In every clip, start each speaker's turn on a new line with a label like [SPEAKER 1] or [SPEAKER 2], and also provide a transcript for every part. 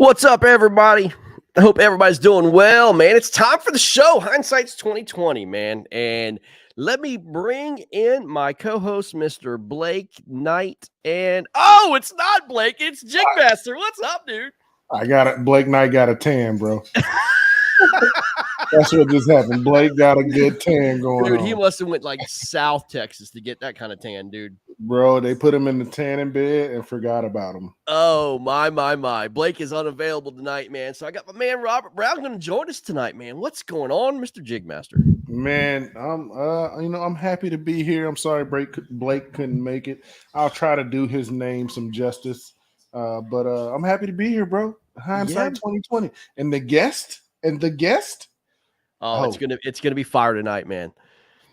[SPEAKER 1] What's up, everybody? I hope everybody's doing well, man. It's time for the show. Hindsight's 2020, man. And let me bring in my co-host, Mr. Blake Knight. And it's not Blake, it's Jigmaster. What's up, dude?
[SPEAKER 2] I got it. Blake Knight got a tan, bro. That's what just happened. Blake got a good tan going on.
[SPEAKER 1] Dude, he must have went like South Texas to get that kind of tan, dude.
[SPEAKER 2] Bro, they put him in the tanning bed and forgot about him.
[SPEAKER 1] Oh, my. Blake is unavailable tonight, man. So I got my man Robert Brown going to join us tonight, man. What's going on, Mr. Jigmaster?
[SPEAKER 2] Man, I'm happy to be here. I'm sorry Blake couldn't make it. I'll try to do his name some justice. But I'm happy to be here, bro. Hindsight 2020. And the guest?
[SPEAKER 1] Oh, it's gonna be fire tonight, man.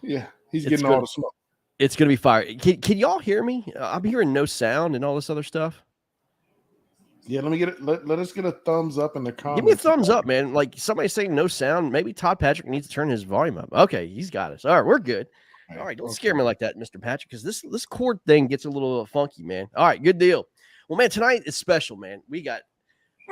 [SPEAKER 2] Yeah, he's getting all the smoke.
[SPEAKER 1] It's gonna be fire. Can y'all hear me? I'm hearing no sound and all this other stuff.
[SPEAKER 2] Yeah, let me get it. Let us get a thumbs up in the comments.
[SPEAKER 1] Give me a thumbs up, man. Like somebody saying no sound. Maybe Todd Patrick needs to turn his volume up. Okay, he's got us. All right, we're good. All right, don't scare me like that, Mr. Patrick, because this cord thing gets a little funky, man. All right, good deal. Well, man, tonight is special, man. We got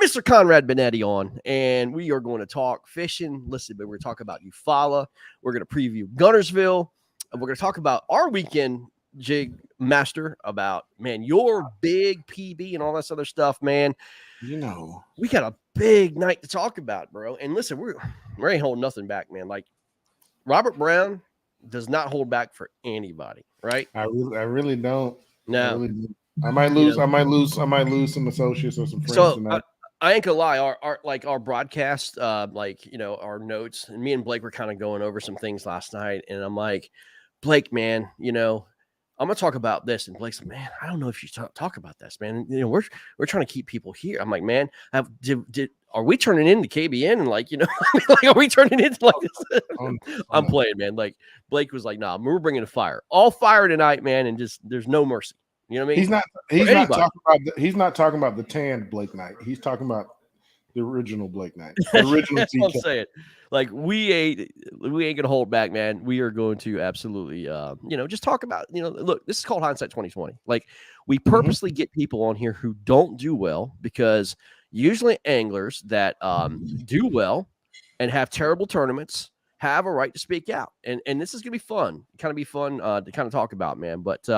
[SPEAKER 1] Mr. Conrad Binetti on, and we are going to talk fishing. Listen, but we're going to talk about Eufaula. We're going to preview Guntersville. And we're going to talk about our weekend, Jig Master, about, man, your big PB and all this other stuff, man.
[SPEAKER 2] You know,
[SPEAKER 1] we got a big night to talk about, bro. And listen, we ain't holding nothing back, man. Like, Robert Brown does not hold back for anybody, right?
[SPEAKER 2] I really don't.
[SPEAKER 1] No.
[SPEAKER 2] I really don't. I might lose. I might lose some associates or some friends tonight.
[SPEAKER 1] I ain't gonna lie. Our broadcast, our notes, and me and Blake were kind of going over some things last night, and I'm like, Blake, man, I'm gonna talk about this, and Blake's like, man, I don't know if you talk about this, man. We're trying to keep people here. I'm like, man, are we turning into KBN and like are we turning into like this? I'm playing, man. Like Blake was like, nah, we're bringing the fire, all fire tonight, man, and just there's no mercy. You know what I mean?
[SPEAKER 2] He's not talking about the tan Blake Knight. He's talking about the original Blake Knight. The original.
[SPEAKER 1] That's what I'm saying. Like we ain't gonna hold back, man. We are going to absolutely just talk about, look, this is called Hindsight 2020. Like we purposely get people on here who don't do well, because usually anglers that do well and have terrible tournaments have a right to speak out. And this is gonna be fun. To kind of talk about, man. But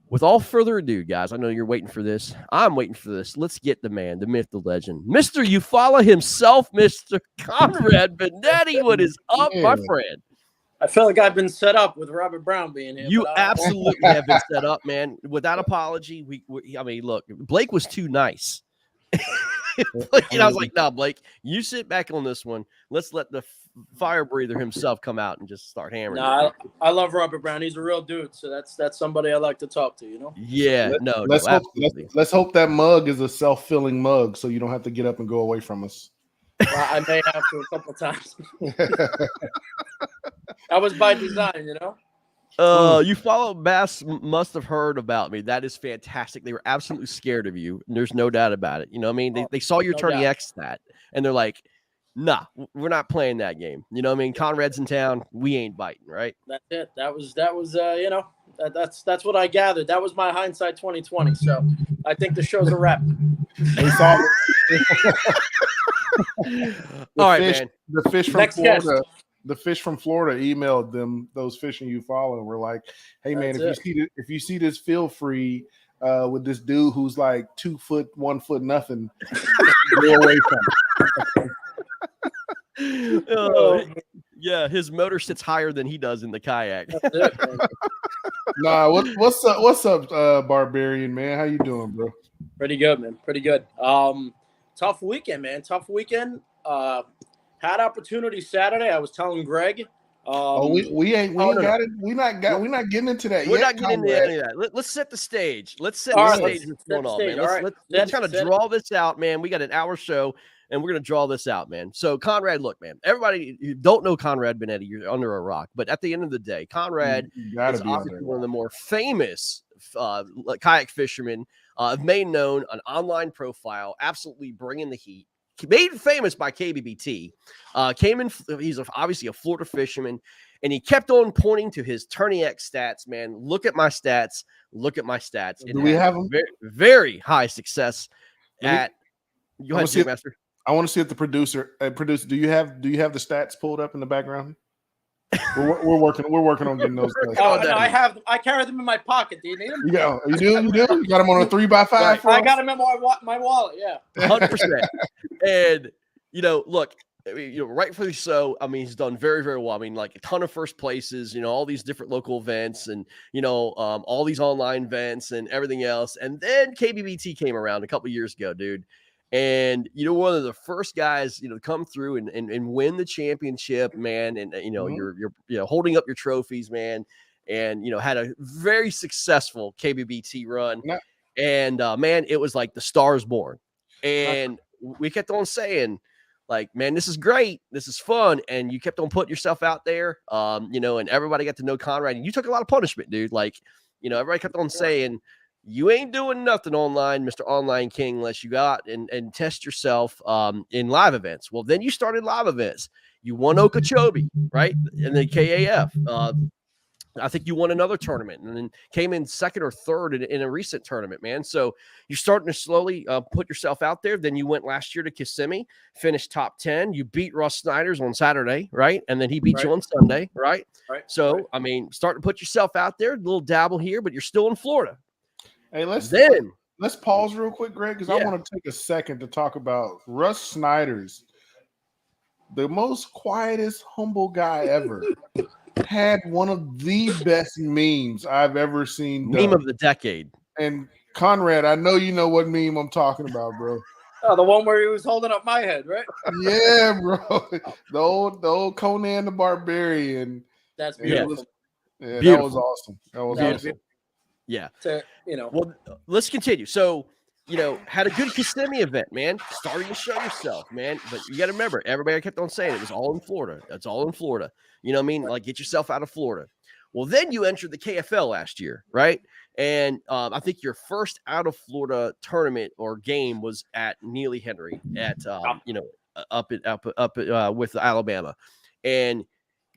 [SPEAKER 1] with all further ado, guys, I know you're waiting for this. I'm waiting for this. Let's get the man, the myth, the legend, Mr. Eufaula himself, Mr. Conrad Binetti. What is up, my friend?
[SPEAKER 3] I feel like I've been set up with Robert Brown being here.
[SPEAKER 1] You absolutely have been set up, man. Without apology, look, Blake was too nice. And I was like, nah, Blake, you sit back on this one. Let's let the fire breather himself come out and just start hammering.
[SPEAKER 3] No, I love Robert Brown. He's a real dude, so that's somebody I like to talk to,
[SPEAKER 1] Yeah,
[SPEAKER 2] let's hope that mug is a self-filling mug, so you don't have to get up and go away from us.
[SPEAKER 3] I may have to a couple times. That was by design,
[SPEAKER 1] Eufaula Bass must have heard about me. That is fantastic. They were absolutely scared of you. There's no doubt about it. You know what I mean? They saw your Tourney X stat, and they're like, nah, we're not playing that game. You know what I mean? Conrad's in town. We ain't biting, right?
[SPEAKER 3] That's it. That was that's what I gathered. That was my Hindsight 2020. So I think the show's a wrap.
[SPEAKER 1] All right, man.
[SPEAKER 2] The fish from Florida. The fish from Florida emailed them, those fishing Eufaula, and we're like, hey, man, if you see this, feel free with this dude who's like 2 foot, 1 foot, nothing, go away from him.
[SPEAKER 1] Yeah, his motor sits higher than he does in the kayak.
[SPEAKER 2] Nah, what's up, Barbarian, man? How you doing, bro?
[SPEAKER 3] Pretty good, man. Pretty good. Tough weekend, man. Tough weekend. Had opportunity Saturday. I was telling Greg.
[SPEAKER 2] We ain't got it. We're not getting into that.
[SPEAKER 1] We're not getting into any of that. Let's set the stage. Let's set the stage. What's going on, man? Let's kind of draw this out, man. We got an hour show, and we're gonna draw this out, man. So Conrad, look, man. Everybody you don't know Conrad Binetti, you're under a rock. But at the end of the day, Conrad is obviously one of the more famous kayak fishermen made known, an online profile, absolutely bringing the heat. Made famous by KBBT, he's obviously a Florida fisherman, and he kept on pointing to his Tourney X stats, man. Look at my stats. And
[SPEAKER 2] do we have them?
[SPEAKER 1] very, very high success at Go ahead, Jake Master.
[SPEAKER 2] I want to see if the producer. Do you have the stats pulled up in the background? We're working on getting those.
[SPEAKER 3] No, I carry them in my pocket. Do you need them?
[SPEAKER 2] Yeah, you do. You got them on a 3x5.
[SPEAKER 3] Right. I got them in my wallet. Yeah,
[SPEAKER 1] 100%. And look, rightfully so. I mean, he's done very, very well. I mean, like a ton of first places. All these different local events, and all these online events and everything else. And then KBBT came around a couple years ago, dude. And one of the first guys to come through and win the championship, man. And you're holding up your trophies, man. And had a very successful KBBT run. Yeah. And man, it was like the stars born. And we kept on saying, like, man, this is great, this is fun. And you kept on putting yourself out there, and everybody got to know Conrad. And you took a lot of punishment, dude. Like, everybody kept on saying, you ain't doing nothing online, Mr. Online King, unless you got and test yourself in live events. Well, then you started live events. You won Okeechobee, right? In the KAF. I think you won another tournament and then came in second or third in a recent tournament, man. So you're starting to slowly put yourself out there. Then you went last year to Kissimmee, finished top 10. You beat Russ Snyder's on Saturday, right? And then he beat you on Sunday, right? So, I mean, starting to put yourself out there, a little dabble here, but you're still in Florida.
[SPEAKER 2] Hey, let's pause real quick, Greg, because I want to take a second to talk about Russ Snyder's, the most quietest, humble guy ever. Had one of the best memes I've ever seen.
[SPEAKER 1] Meme of the decade.
[SPEAKER 2] And Conrad, I know you know what meme I'm talking about, bro.
[SPEAKER 3] Oh, the one where he was holding up my head, right?
[SPEAKER 2] Yeah, bro. The old Conan the Barbarian.
[SPEAKER 3] That's beautiful.
[SPEAKER 2] Beautiful. That was awesome. That was awesome.
[SPEAKER 1] Yeah.
[SPEAKER 3] So,
[SPEAKER 1] Well, let's continue. So, had a good Kissimmee event, man. Starting to show yourself, man. But you got to remember, everybody kept on saying it was all in Florida. That's all in Florida. You know what I mean? Like, get yourself out of Florida. Well, then you entered the KFL last year, right? And I think your first out of Florida tournament or game was at Neely Henry at up with Alabama, and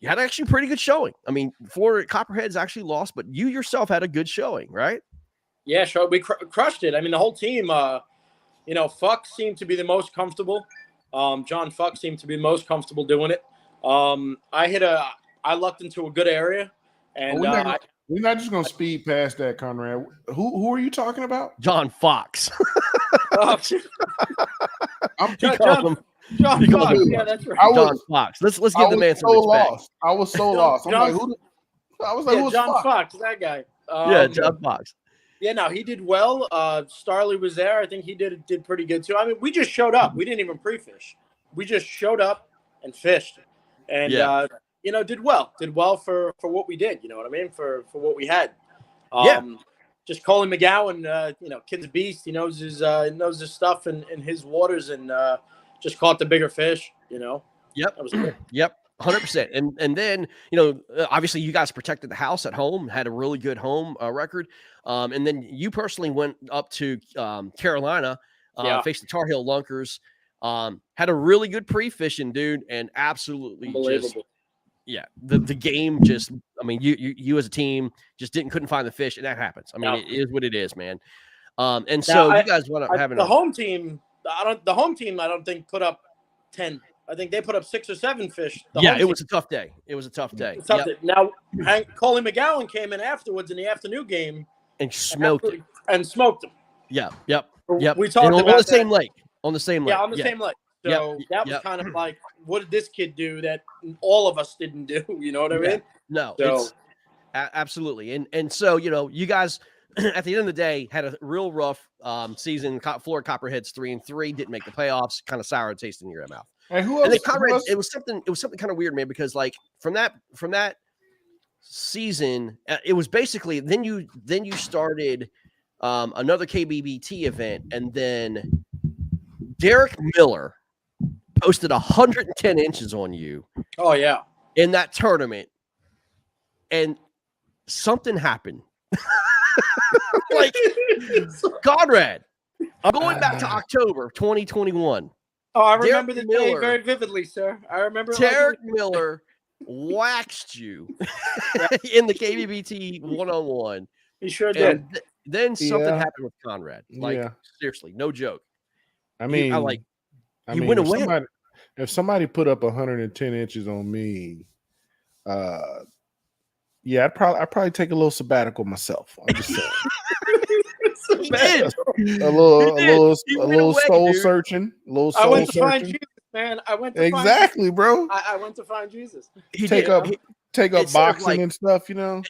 [SPEAKER 1] you had actually pretty good showing. I mean, Florida Copperheads actually lost, but you yourself had a good showing, right?
[SPEAKER 3] Yeah, sure. We crushed it. I mean, the whole team. Fuck seemed to be the most comfortable. John Fuck seemed to be most comfortable doing it. I lucked into a good area, and
[SPEAKER 2] we're not just gonna speed past that, Conrad. Who are you talking about?
[SPEAKER 1] John Fox.
[SPEAKER 3] John Fox. Yeah, that's right.
[SPEAKER 1] John Fox. Let's give the man some respect.
[SPEAKER 2] I was so lost. I'm like, who? I was like, who's
[SPEAKER 3] John Fox? That guy.
[SPEAKER 1] John Fox.
[SPEAKER 3] Yeah, no, he did well. Starley was there. I think he did pretty good too. I mean, we just showed up. We didn't even pre-fish. We just showed up and fished. And did well. Did well for what we did. You know what I mean? For what we had. Just Colin McGowan, kid's a beast. He knows his stuff in his waters, and just caught the bigger fish. Yep. That was good.
[SPEAKER 1] Yep. 100%. And then, obviously you guys protected the house at home, had a really good home record. And then you personally went up to Carolina, faced the Tar Heel Lunkers, had a really good pre-fishing, dude, and absolutely just, the game just, I mean, you as a team just couldn't find the fish, and that happens. I mean, it is what it is, man. And so you guys went up having
[SPEAKER 3] the home team. I don't think put up 10. I think they put up 6 or 7 fish.
[SPEAKER 1] It was a tough day. Day.
[SPEAKER 3] Now, Coley McGowan came in afterwards in the afternoon game
[SPEAKER 1] and smoked it. Yep.
[SPEAKER 3] We talked about
[SPEAKER 1] on the same lake. On the same lake.
[SPEAKER 3] Yeah, on the same lake. So that was kind of like, what did this kid do that all of us didn't do? You know what I mean?
[SPEAKER 1] No, it's absolutely. And so, you guys at the end of the day had a real rough season. Florida Copperheads 3-3, didn't make the playoffs, kind of sour taste in your mouth.
[SPEAKER 2] And who else?
[SPEAKER 1] And Conrad, it was something kind of weird, man, because like from that season, it was basically then you started another KBBT event, and then Derek Miller posted 110 inches on you.
[SPEAKER 3] Oh yeah,
[SPEAKER 1] in that tournament, and something happened. Like Conrad, I'm going back to October 2021.
[SPEAKER 3] Oh, I remember the day very vividly, sir. I remember
[SPEAKER 1] Derek Miller waxed you in the KBBT 1-on-1.
[SPEAKER 3] He sure did.
[SPEAKER 1] Then something happened with Conrad. Like seriously, no joke.
[SPEAKER 2] I mean,
[SPEAKER 1] he went away.
[SPEAKER 2] If somebody put up 110 inches on me, yeah, I'd probably take a little sabbatical myself. I'm just saying.
[SPEAKER 1] He did.
[SPEAKER 2] A little soul
[SPEAKER 1] dude.
[SPEAKER 2] searching.
[SPEAKER 3] I went to find Jesus, man. I went to
[SPEAKER 2] exactly,
[SPEAKER 3] find
[SPEAKER 2] bro.
[SPEAKER 3] I went to find Jesus.
[SPEAKER 2] Take up boxing and stuff, you know.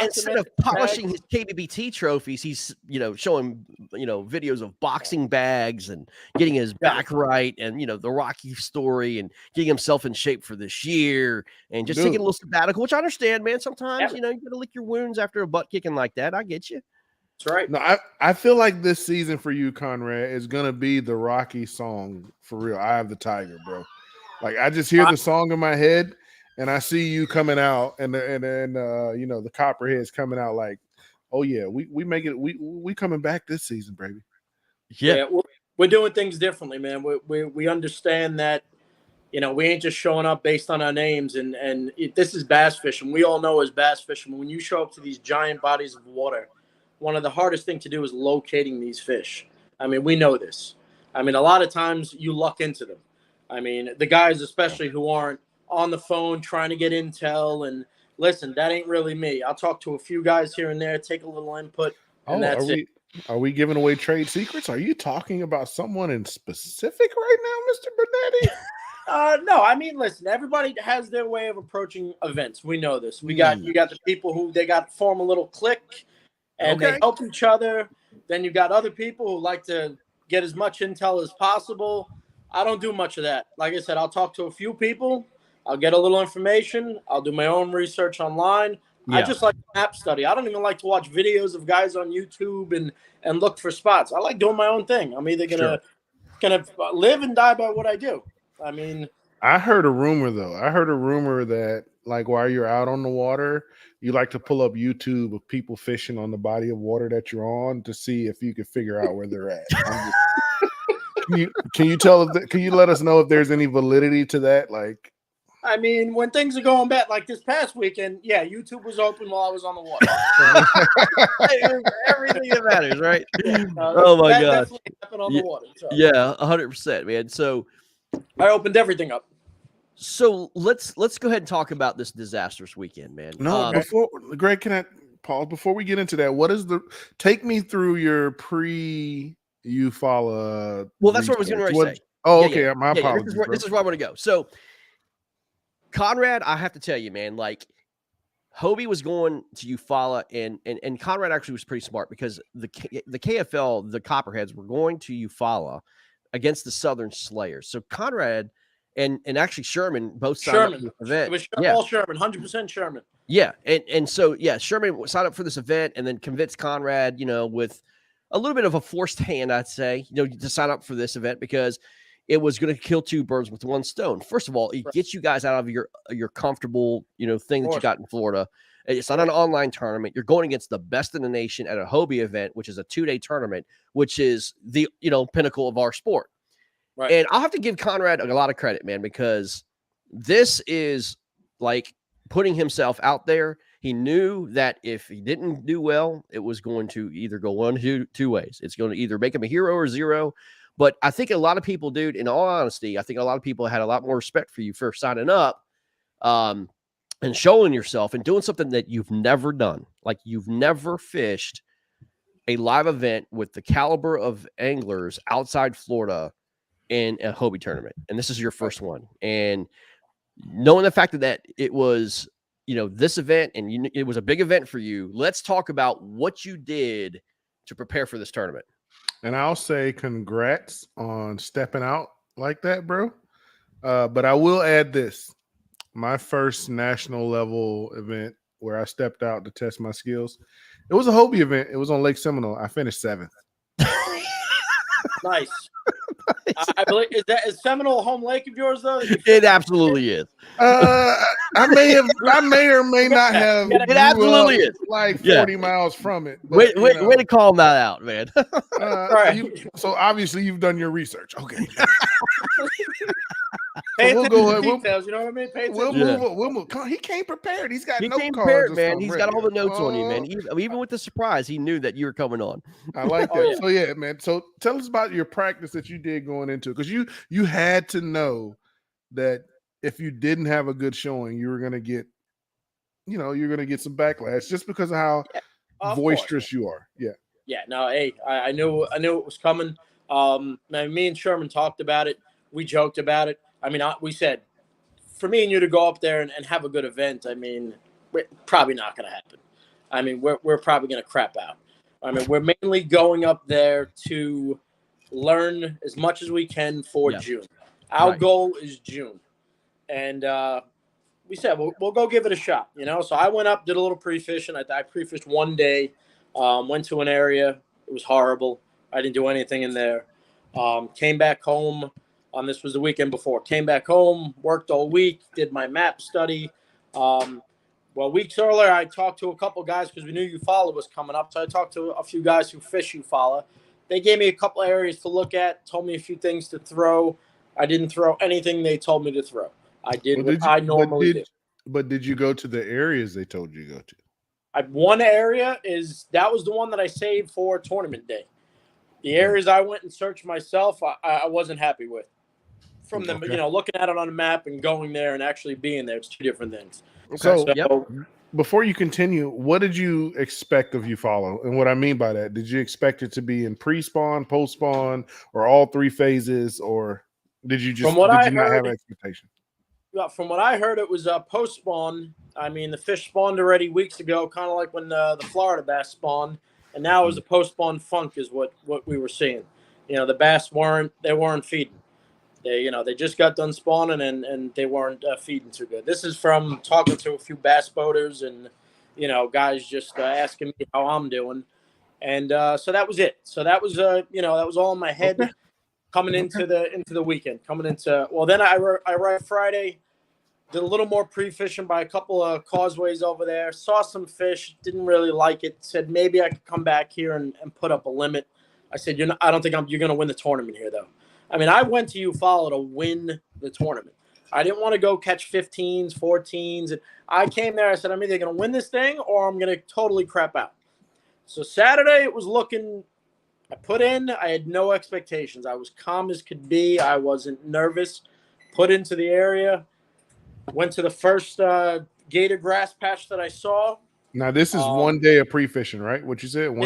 [SPEAKER 1] Instead of polishing his KBBT trophies, he's showing videos of boxing bags and getting his back right, and the Rocky story, and getting himself in shape for this year, and just taking a little sabbatical. Which I understand, man. Sometimes you gotta lick your wounds after a butt kicking like that. I get you.
[SPEAKER 3] That's right.
[SPEAKER 2] No, I feel like this season for you, Conrad, is gonna be the Rocky song for real. Eye of the Tiger, bro. Like I just hear the song in my head. And I see you coming out, and the Copperheads coming out like, oh yeah, we make it, we coming back this season, baby.
[SPEAKER 3] Yeah, we're doing things differently, man. We understand that, we ain't just showing up based on our names, and this is bass fishing. We all know as bass fishermen, when you show up to these giant bodies of water, one of the hardest things to do is locating these fish. I mean, we know this. I mean, a lot of times you luck into them. I mean, the guys especially who aren't on the phone trying to get intel, and listen, that ain't really me. I'll talk to a few guys here and there, take a little input, and that's it.
[SPEAKER 2] Are we giving away trade secrets? Are you talking about someone in specific right now, Mr. Binetti?
[SPEAKER 3] No, I mean, listen, everybody has their way of approaching events. We know this. You got the people who they got form a little clique and they help each other. Then you got other people who like to get as much intel as possible. I don't do much of that. Like I said, I'll talk to a few people. I'll get a little information. I'll do my own research online. Yeah. I just like map study. I don't even like to watch videos of guys on YouTube and look for spots. I like doing my own thing. I'm either gonna live and die by what I do. I mean,
[SPEAKER 2] I heard a rumor though. That like while you're out on the water, you like to pull up YouTube of people fishing on the body of water that you're on to see if you can figure out where they're at. Can you let us know if there's any validity to that? Like,
[SPEAKER 3] I mean, when things are going bad, like this past weekend, yeah, YouTube was open while I was on the water.
[SPEAKER 1] Everything that matters, right? Oh my God!
[SPEAKER 3] Happened on the water. So.
[SPEAKER 1] Yeah, 100%, man. So
[SPEAKER 3] I opened everything up.
[SPEAKER 1] So let's go ahead and talk about this disastrous weekend, man.
[SPEAKER 2] No, before Greg, can I pause before we get into that? Take me through your Eufaula.
[SPEAKER 1] Well, that's what I was going to say.
[SPEAKER 2] Oh, okay. Yeah. My apologies.
[SPEAKER 1] This is where I want to go. So, Conrad, I have to tell you, man, like Hobie was going to Eufaula, and Conrad actually was pretty smart because the KFL, the Copperheads, were going to Eufaula against the Southern Slayers. So Conrad and actually Sherman both signed up for this event.
[SPEAKER 3] It was all Sherman, 100% Sherman.
[SPEAKER 1] Yeah, and so Sherman signed up for this event and then convinced Conrad, with a little bit of a forced hand, I'd say, to sign up for this event because it was going to kill two birds with one stone. First of all, it gets you guys out of your comfortable, thing that you got in Florida. It's not an online tournament. You're going against the best in the nation at a Hobie event, which is a 2-day tournament, which is the, pinnacle of our sport. Right. And I'll have to give Conrad a lot of credit, man, because this is like putting himself out there. He knew that if he didn't do well, it was going to either go one of two ways. It's going to either make him a hero or zero. But I think a lot of people, dude, in all honesty, I think a lot of people had a lot more respect for you for signing up and showing yourself and doing something that you've never done. Like you've never fished a live event with the caliber of anglers outside Florida in a Hobie tournament. And this is your first one. And knowing the fact that it was, this event and it was a big event for you, let's talk about what you did to prepare for this tournament.
[SPEAKER 2] And I'll say congrats on stepping out like that, bro. But I will add this. My first national level event where I stepped out to test my skills, it was a Hobie event. It was on Lake Seminole. I finished 7th.
[SPEAKER 3] Nice. I believe is Seminole a home lake of yours though?
[SPEAKER 1] It absolutely is.
[SPEAKER 2] I may or may not have.
[SPEAKER 1] It absolutely is.
[SPEAKER 2] Like 40 miles from it.
[SPEAKER 1] But, way to call that out, man.
[SPEAKER 2] Right. So obviously you've done your research. Okay.
[SPEAKER 3] Pay
[SPEAKER 2] We'll
[SPEAKER 3] attention
[SPEAKER 2] go
[SPEAKER 3] to
[SPEAKER 2] ahead.
[SPEAKER 3] details. You know what I mean? Pay
[SPEAKER 2] We'll
[SPEAKER 3] attention.
[SPEAKER 2] move. We'll move. He came prepared. He's got
[SPEAKER 1] He
[SPEAKER 2] note
[SPEAKER 1] came
[SPEAKER 2] cards
[SPEAKER 1] prepared,
[SPEAKER 2] and
[SPEAKER 1] man.
[SPEAKER 2] stuff
[SPEAKER 1] He's
[SPEAKER 2] ready.
[SPEAKER 1] got all the notes on you, man. Even with the surprise, he knew that you were coming on.
[SPEAKER 2] I like that.
[SPEAKER 3] Oh, yeah.
[SPEAKER 2] So yeah, man. So tell us about your practice that you did going into it, because you had to know that if you didn't have a good showing, you were gonna get, you're gonna get some backlash just because of how boisterous you are. Yeah.
[SPEAKER 3] Yeah. No. Hey, I knew it was coming. Me and Sherman talked about it. We joked about it. I mean, we said, for me and you to go up there and have a good event, I mean, we're probably not going to happen. I mean, we're probably going to crap out. I mean, we're mainly going up there to learn as much as we can for June. Our goal is June. And we said, we'll go give it a shot, So I went up, did a little pre-fishing. I pre-fished one day, went to an area. It was horrible. I didn't do anything in there. Came back home. This was the weekend before. Came back home, worked all week, did my map study. Weeks earlier, I talked to a couple guys because we knew Eufaula was coming up. So I talked to a few guys who fish Eufaula. They gave me a couple areas to look at, told me a few things to throw. I didn't throw anything they told me to throw. I did what I normally do.
[SPEAKER 2] But did you go to the areas they told you to go to?
[SPEAKER 3] One area that was the one that I saved for tournament day. The areas I went and searched myself, I wasn't happy with. From them, looking at it on a map and going there and actually being there, it's two different things.
[SPEAKER 2] Okay. So before you continue, what did you expect of Eufaula? And what I mean by that, did you expect it to be in pre-spawn, post-spawn, or all three phases, or did you not have an expectation?
[SPEAKER 3] From what I heard, it was post-spawn. I mean, the fish spawned already weeks ago, kind of like when the Florida bass spawned, and now it was a post-spawn funk is what we were seeing. The bass weren't feeding. They just got done spawning and they weren't feeding too good. This is from talking to a few bass boaters and, guys just asking me how I'm doing. And so that was it. So that was, that was all in my head coming into the weekend. Then I arrived Friday, did a little more pre-fishing by a couple of causeways over there, saw some fish, didn't really like it, said maybe I could come back here and put up a limit. I said, I don't think you're going to win the tournament here, though. I mean, I went to Eufaula to win the tournament. I didn't want to go catch 15s, 14s. And I came there. I said, I'm either going to win this thing or I'm going to totally crap out. So Saturday, it was looking – I put in. I had no expectations. I was calm as could be. I wasn't nervous. Put into the area. Went to the first gator grass patch that I saw.
[SPEAKER 2] Now, this is 1 day of pre-fishing, right? What you said?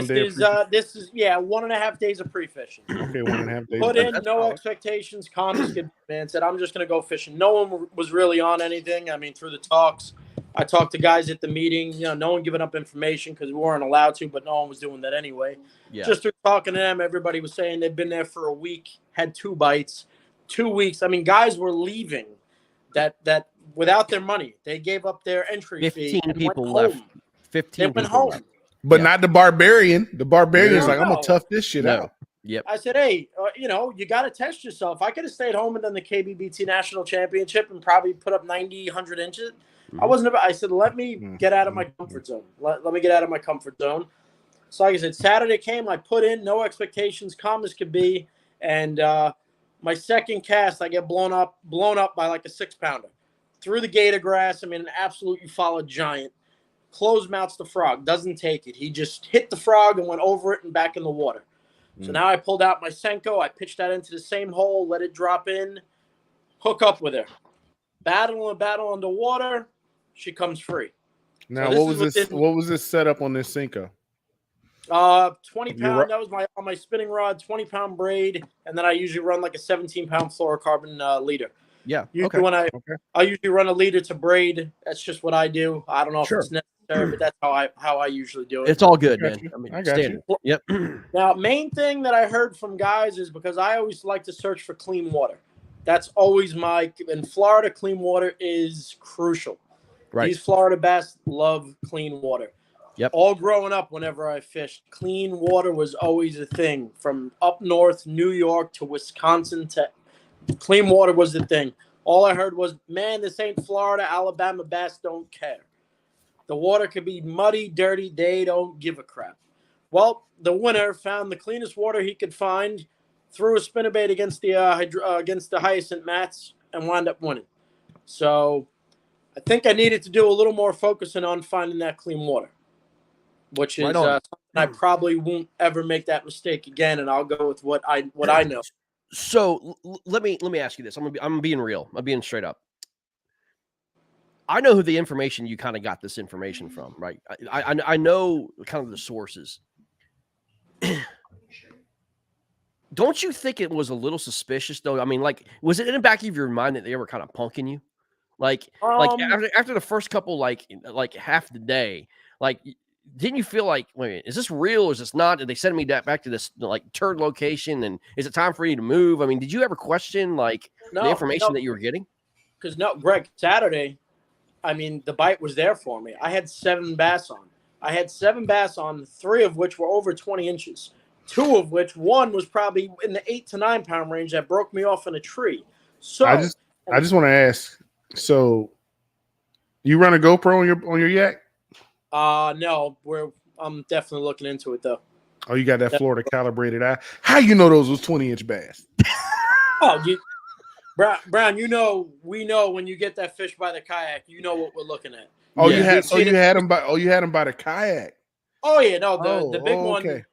[SPEAKER 3] This is 1.5 days of pre-fishing.
[SPEAKER 2] Okay, 1.5 days.
[SPEAKER 3] Put in no expectations. Calm as could be, man. Said, I'm just going to go fishing. No one was really on anything. I mean, through the talks, I talked to guys at the meeting. No one giving up information because we weren't allowed to, but no one was doing that anyway. Yeah. Just through talking to them, everybody was saying they've been there for a week, had 2 bites, 2 weeks. I mean, guys were leaving that without their money. They gave up their entry fee.
[SPEAKER 1] 15 people left. 15
[SPEAKER 3] they went home.
[SPEAKER 1] Left.
[SPEAKER 2] But not the barbarian. The barbarian's like, I'm going to tough this shit out.
[SPEAKER 1] Yep.
[SPEAKER 3] I said, hey, you got to test yourself. I could have stayed home and done the KBBT National Championship and probably put up 90, 100 inches. Mm-hmm. I said, let me get out of my comfort zone. Let me get out of my comfort zone. So like I said, Saturday came, I put in, no expectations, calm as could be. And my second cast, I get blown up by like a 6-pounder. Through the gator grass, I mean, an absolute Eufaula giant. Close mouths the frog, doesn't take it. He just hit the frog and went over it and back in the water. So now I pulled out my Senko. I pitched that into the same hole, let it drop in, hook up with her. Battle underwater, she comes free.
[SPEAKER 2] Now, what was this setup on this Senko?
[SPEAKER 3] 20-pound. That was on my spinning rod, 20-pound braid, and then I usually run like a 17-pound fluorocarbon leader.
[SPEAKER 2] Yeah.
[SPEAKER 3] Usually I usually run a leader to braid. That's just what I do. I don't know if it's necessary, but that's how I usually do it.
[SPEAKER 1] It's all good, man. I mean,
[SPEAKER 2] I got you.
[SPEAKER 1] Yep.
[SPEAKER 3] Now, main thing that I heard from guys is because I always like to search for clean water. That's always in Florida, clean water is crucial. Right. These Florida bass love clean water.
[SPEAKER 1] Yep.
[SPEAKER 3] All growing up, whenever I fished, clean water was always a thing. From up north, New York to Wisconsin to clean water was the thing. All I heard was, man, this ain't Florida. Alabama bass don't care. The water could be muddy, dirty. They don't give a crap. Well, the winner found the cleanest water he could find, threw a spinnerbait against the hyacinth mats, and wound up winning. So I think I needed to do a little more focusing on finding that clean water, which is something I probably won't ever make that mistake again. And I'll go with what I know.
[SPEAKER 1] So let me ask you this. I'm being real. I'm being straight up. I know who the information you kind of got this information from, right? I know kind of the sources. Don't you think it was a little suspicious though? I mean, like, was it in the back of your mind that they were kind of punking you? Like after the first couple, like half the day, like, didn't you feel like, wait, is this real or is this not? Did they send me back to this like turd location? And is it time for you to move? I mean, did you ever question like the information that you were getting?
[SPEAKER 3] Because Greg, Saturday, I mean, the bite was there for me. I had 7 bass on. I had 7 bass on, 3 of which were over 20 inches. 2 of which, one was probably in the 8 to 9 pound range that broke me off in a tree. So
[SPEAKER 2] I just want to ask. So, you run a GoPro on your yak?
[SPEAKER 3] No, I'm definitely looking into it though.
[SPEAKER 2] Oh, you got that Florida calibrated eye. How you know those was 20-inch bass?
[SPEAKER 3] Brown, we know when you get that fish by the kayak, you know what we're looking at.
[SPEAKER 2] Oh, you had them by the kayak.
[SPEAKER 3] Oh yeah, no, the big one.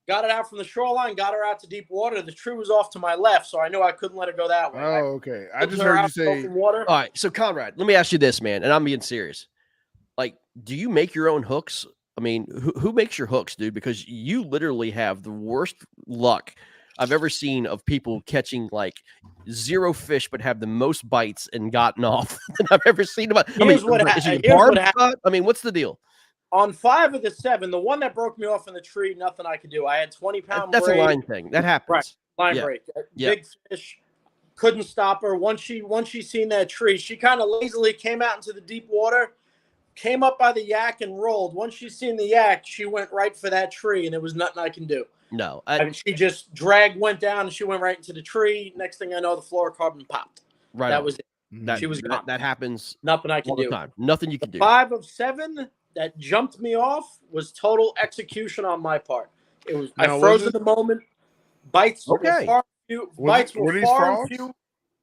[SPEAKER 3] Got it out from the shoreline, got her out to deep water. The tree was off to my left, so I knew I couldn't let it go that way.
[SPEAKER 2] Oh, okay. I just heard you say
[SPEAKER 3] water.
[SPEAKER 1] All right, so Conrad, let me ask you this, man, and I'm being serious. Like, do you make your own hooks? I mean, who makes your hooks, dude? Because you literally have the worst luck I've ever seen of people catching like 0 fish, but have the most bites and gotten off than I've ever seen.
[SPEAKER 3] Here's what happened.
[SPEAKER 1] I mean, what's the deal?
[SPEAKER 3] On 5 of the 7, the one that broke me off in the tree, nothing I could do. I had 20-pound
[SPEAKER 1] That's
[SPEAKER 3] braid.
[SPEAKER 1] a line thing. That happens.
[SPEAKER 3] Right. Line break. Big fish. Couldn't stop her. Once she seen that tree, she kind of lazily came out into the deep water, came up by the yak and rolled. Once she seen the yak, she went right for that tree, and there was nothing I can do.
[SPEAKER 1] No.
[SPEAKER 3] I mean, she just went down, and she went right into the tree. Next thing I know, the fluorocarbon popped.
[SPEAKER 1] Right.
[SPEAKER 3] That was it.
[SPEAKER 1] She was gone. That happens.
[SPEAKER 3] Nothing I can do.
[SPEAKER 1] Time. Nothing you can do.
[SPEAKER 3] 5 of 7 that jumped me off was total execution on my part. It was I froze in the moment. Bites were far few. Bites were far and few.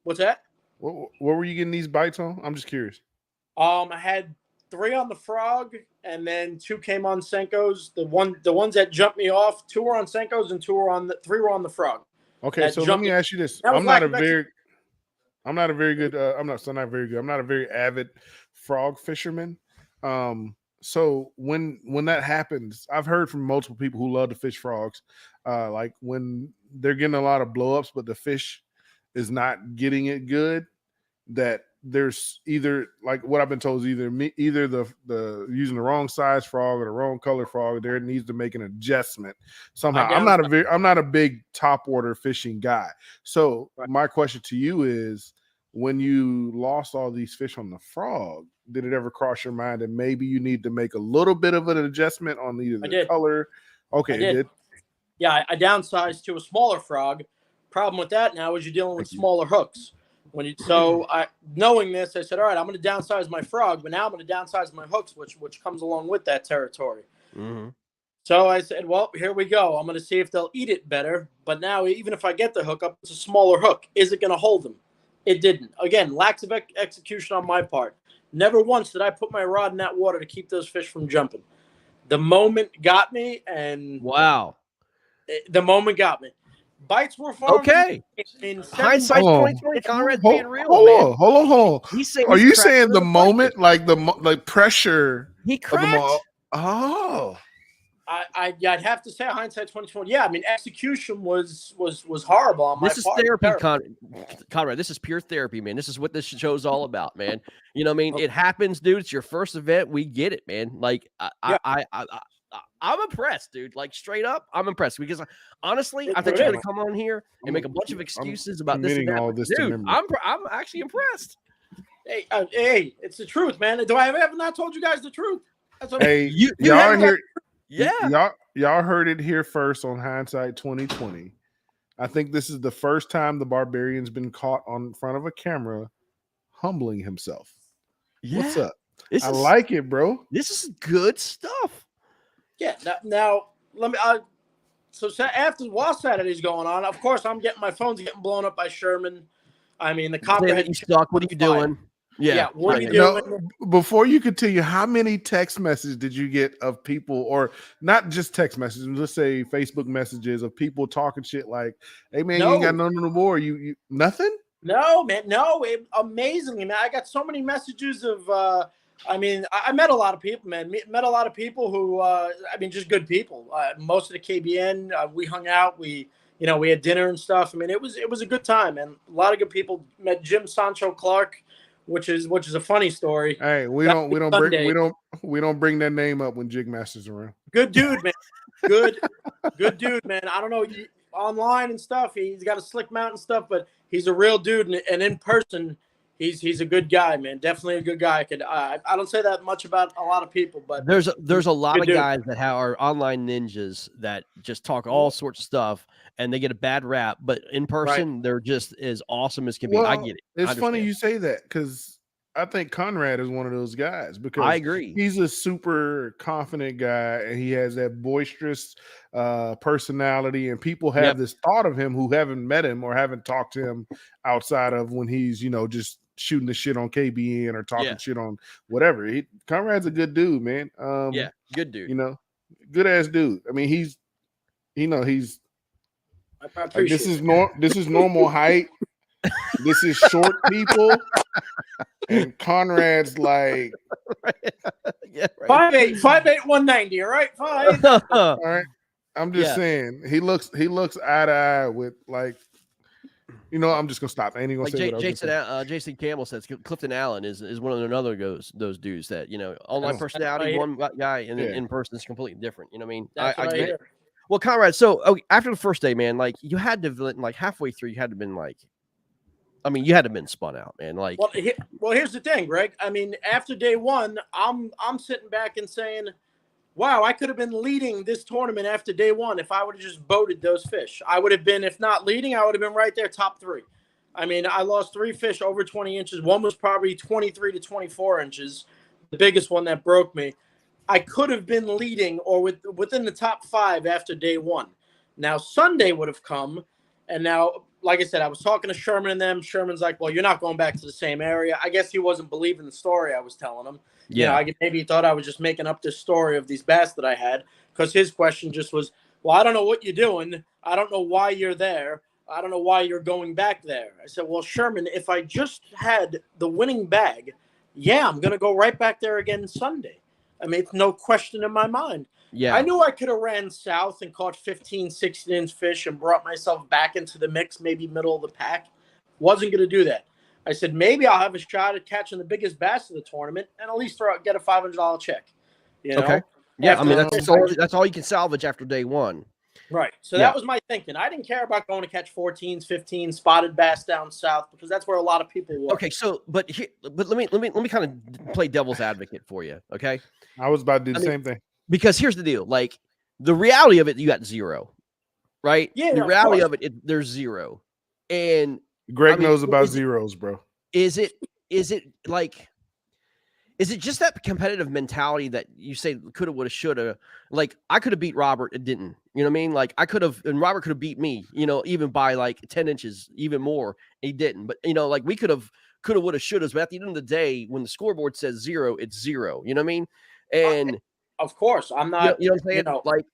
[SPEAKER 3] What's that?
[SPEAKER 2] What were you getting these bites on? I'm just curious.
[SPEAKER 3] I had 3 on the frog, and then 2 came on Senkos. The ones that jumped me off, 2 were on Senkos and 3 were on the frog.
[SPEAKER 2] Okay, so let me ask you this. I'm not a very avid frog fisherman. So when that happens, I've heard from multiple people who love to fish frogs, like when they're getting a lot of blowups, but the fish is not getting it good, that there's either, like what I've been told, is either the using the wrong size frog or the wrong color frog. There needs to make an adjustment somehow. I'm not a big top water fishing guy. So my question to you is, when you lost all these fish on the frog, did it ever cross your mind that maybe you need to make a little bit of an adjustment on either the color? Okay,
[SPEAKER 3] I did. Yeah, I downsized to a smaller frog. Problem with that now is you're dealing with smaller hooks. Knowing this, I said, all right, I'm going to downsize my frog, but now I'm going to downsize my hooks, which comes along with that territory.
[SPEAKER 1] Mm-hmm.
[SPEAKER 3] So I said, well, here we go. I'm going to see if they'll eat it better. But now, even if I get the hook up, it's a smaller hook. Is it going to hold them? It didn't. Again, lack of execution on my part. Never once did I put my rod in that water to keep those fish from jumping. The moment got me, and
[SPEAKER 1] wow,
[SPEAKER 3] the moment got me. Bites were far.
[SPEAKER 1] Okay.
[SPEAKER 3] In
[SPEAKER 1] hindsight 2020, Conrad's being real.
[SPEAKER 2] Hold on.
[SPEAKER 1] He's saying,
[SPEAKER 2] are you saying the moment, like the pressure?
[SPEAKER 1] He cracked.
[SPEAKER 2] Oh.
[SPEAKER 3] I'd have to say hindsight 2020. Yeah, I mean, execution was horrible on my part.
[SPEAKER 1] This is therapy, Conrad. This is pure therapy, man. This is what this show's all about, man. You know what I mean? It happens, dude. It's your first event. We get it, man. Like, I'm impressed, dude. Like, straight up, I'm impressed because honestly, I thought you were going to come on here and make a bunch of excuses about this and that.
[SPEAKER 2] All this
[SPEAKER 1] dude, I'm actually impressed.
[SPEAKER 3] Hey, it's the truth, man. Do I ever not told you guys the truth? That's what
[SPEAKER 2] y'all hear.
[SPEAKER 1] Yeah,
[SPEAKER 2] y'all heard it here first on Hindsight 2020. I think this is the first time the Barbarian's been caught on front of a camera humbling himself.
[SPEAKER 1] Yeah.
[SPEAKER 2] What's up? I like it, bro.
[SPEAKER 1] This is good stuff.
[SPEAKER 3] Yeah. Now let me. While Saturday's going on, of course, I'm getting my phone's getting blown up by Sherman. I mean, the
[SPEAKER 1] You
[SPEAKER 3] comprehension.
[SPEAKER 1] suck. What are you doing? Yeah.
[SPEAKER 3] What are you doing?
[SPEAKER 2] No, before you continue, how many text messages did you get of people, or not just text messages, let's say Facebook messages of people talking shit like, "Hey man, you ain't got nothing no more." You nothing?
[SPEAKER 3] No, man. No, amazingly, man. I got so many messages of. I mean, I met a lot of people, man. Met a lot of people who, I mean, just good people. Most of the KBN, we hung out. We had dinner and stuff. I mean, it was a good time, man. A lot of good people. Met Jim Sancho Clark, which is a funny story.
[SPEAKER 2] Hey, we don't bring that name up when Jigmaster's around.
[SPEAKER 3] Good dude, man. Good dude, man. I don't know, online and stuff. He's got a slick mount and stuff, but he's a real dude, and in person, he's a good guy, man. Definitely a good guy. I don't say that much about a lot of people, but
[SPEAKER 1] there's a lot of guys that are online ninjas that just talk all sorts of stuff, and they get a bad rap, but in person, they're just as awesome as can be. I get it.
[SPEAKER 2] It's funny you say that, because I think Conrad is one of those guys, because
[SPEAKER 1] I agree.
[SPEAKER 2] He's a super confident guy, and he has that boisterous personality, and people have this thought of him who haven't met him or haven't talked to him outside of when he's, just shooting the shit on KBN or talking shit on whatever. Conrad's a good dude, man.
[SPEAKER 1] Good dude.
[SPEAKER 2] Good ass dude. I mean, he's like, this is normal height. This is short people. And Conrad's like
[SPEAKER 3] 5'8", 190. All right, 5'8".
[SPEAKER 2] All right. I'm just saying, he looks eye to eye with, like, I'm just gonna stop. I ain't gonna say what
[SPEAKER 1] Jason Campbell says Clifton Allen is one of those dudes that online personality, one guy, and then in person is completely different. You know what I mean? I get it. Well, Conrad, so after the first day, man, like you had to, like halfway through, you had to have been like, I mean, you had to have been spun out, man. Like,
[SPEAKER 3] well, here's the thing, Greg. I mean, after day one, I'm sitting back and saying, wow, I could have been leading this tournament after day one if I would have just boated those fish. I would have been, if not leading, I would have been right there, top 3. I mean, I lost 3 fish over 20 inches. One was probably 23 to 24 inches, the biggest one that broke me. I could have been leading or within the top 5 after day one. Now, Sunday would have come, and now, like I said, I was talking to Sherman and them. Sherman's like, well, you're not going back to the same area. I guess he wasn't believing the story I was telling him.
[SPEAKER 1] Yeah.
[SPEAKER 3] Maybe he thought I was just making up this story of these bass that I had, because his question just was, well, I don't know what you're doing. I don't know why you're there. I don't know why you're going back there. I said, well, Sherman, if I just had the winning bag, I'm going to go right back there again Sunday. I mean, it's no question in my mind.
[SPEAKER 1] Yeah.
[SPEAKER 3] I knew I could have ran south and caught 15, 16-inch fish and brought myself back into the mix, maybe middle of the pack. Wasn't going to do that. I said, maybe I'll have a shot at catching the biggest bass of the tournament and at least get a $500 check.
[SPEAKER 1] Okay. Yeah, I mean, that's all you can salvage after day one.
[SPEAKER 3] Right. So that was my thinking. I didn't care about going to catch 14s, 15s, spotted bass down south, because that's where a lot of people were.
[SPEAKER 1] Okay, so but let me kind of play devil's advocate for you. Okay.
[SPEAKER 2] I was about to do the same thing.
[SPEAKER 1] Because here's the deal. Like, the reality of it, you got 0. Right?
[SPEAKER 3] Yeah.
[SPEAKER 1] The reality of it, there's 0. And
[SPEAKER 2] Greg knows about zeros, bro.
[SPEAKER 1] Is it just that competitive mentality that you say coulda, woulda, shoulda? Like, I could have beat Robert, it didn't. You know what I mean? Like, I could have, and Robert could have beat me, even by like 10 inches, even more. He didn't. But like, we coulda, woulda, shouldas. But at the end of the day, when the scoreboard says 0, it's 0. You know what I mean? And
[SPEAKER 3] of course, I'm not.
[SPEAKER 1] You know what I'm saying? Like,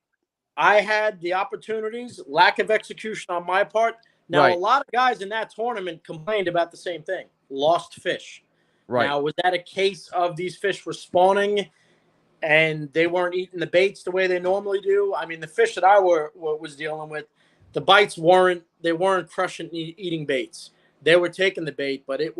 [SPEAKER 3] I had the opportunities, lack of execution on my part. Now, a lot of guys in that tournament complained about the same thing. Lost fish.
[SPEAKER 1] Right.
[SPEAKER 3] Now, was that a case of these fish were spawning and they weren't eating the baits the way they normally do? I mean, the fish that I was dealing with, the bites weren't crushing eating baits. They were taking the bait, but it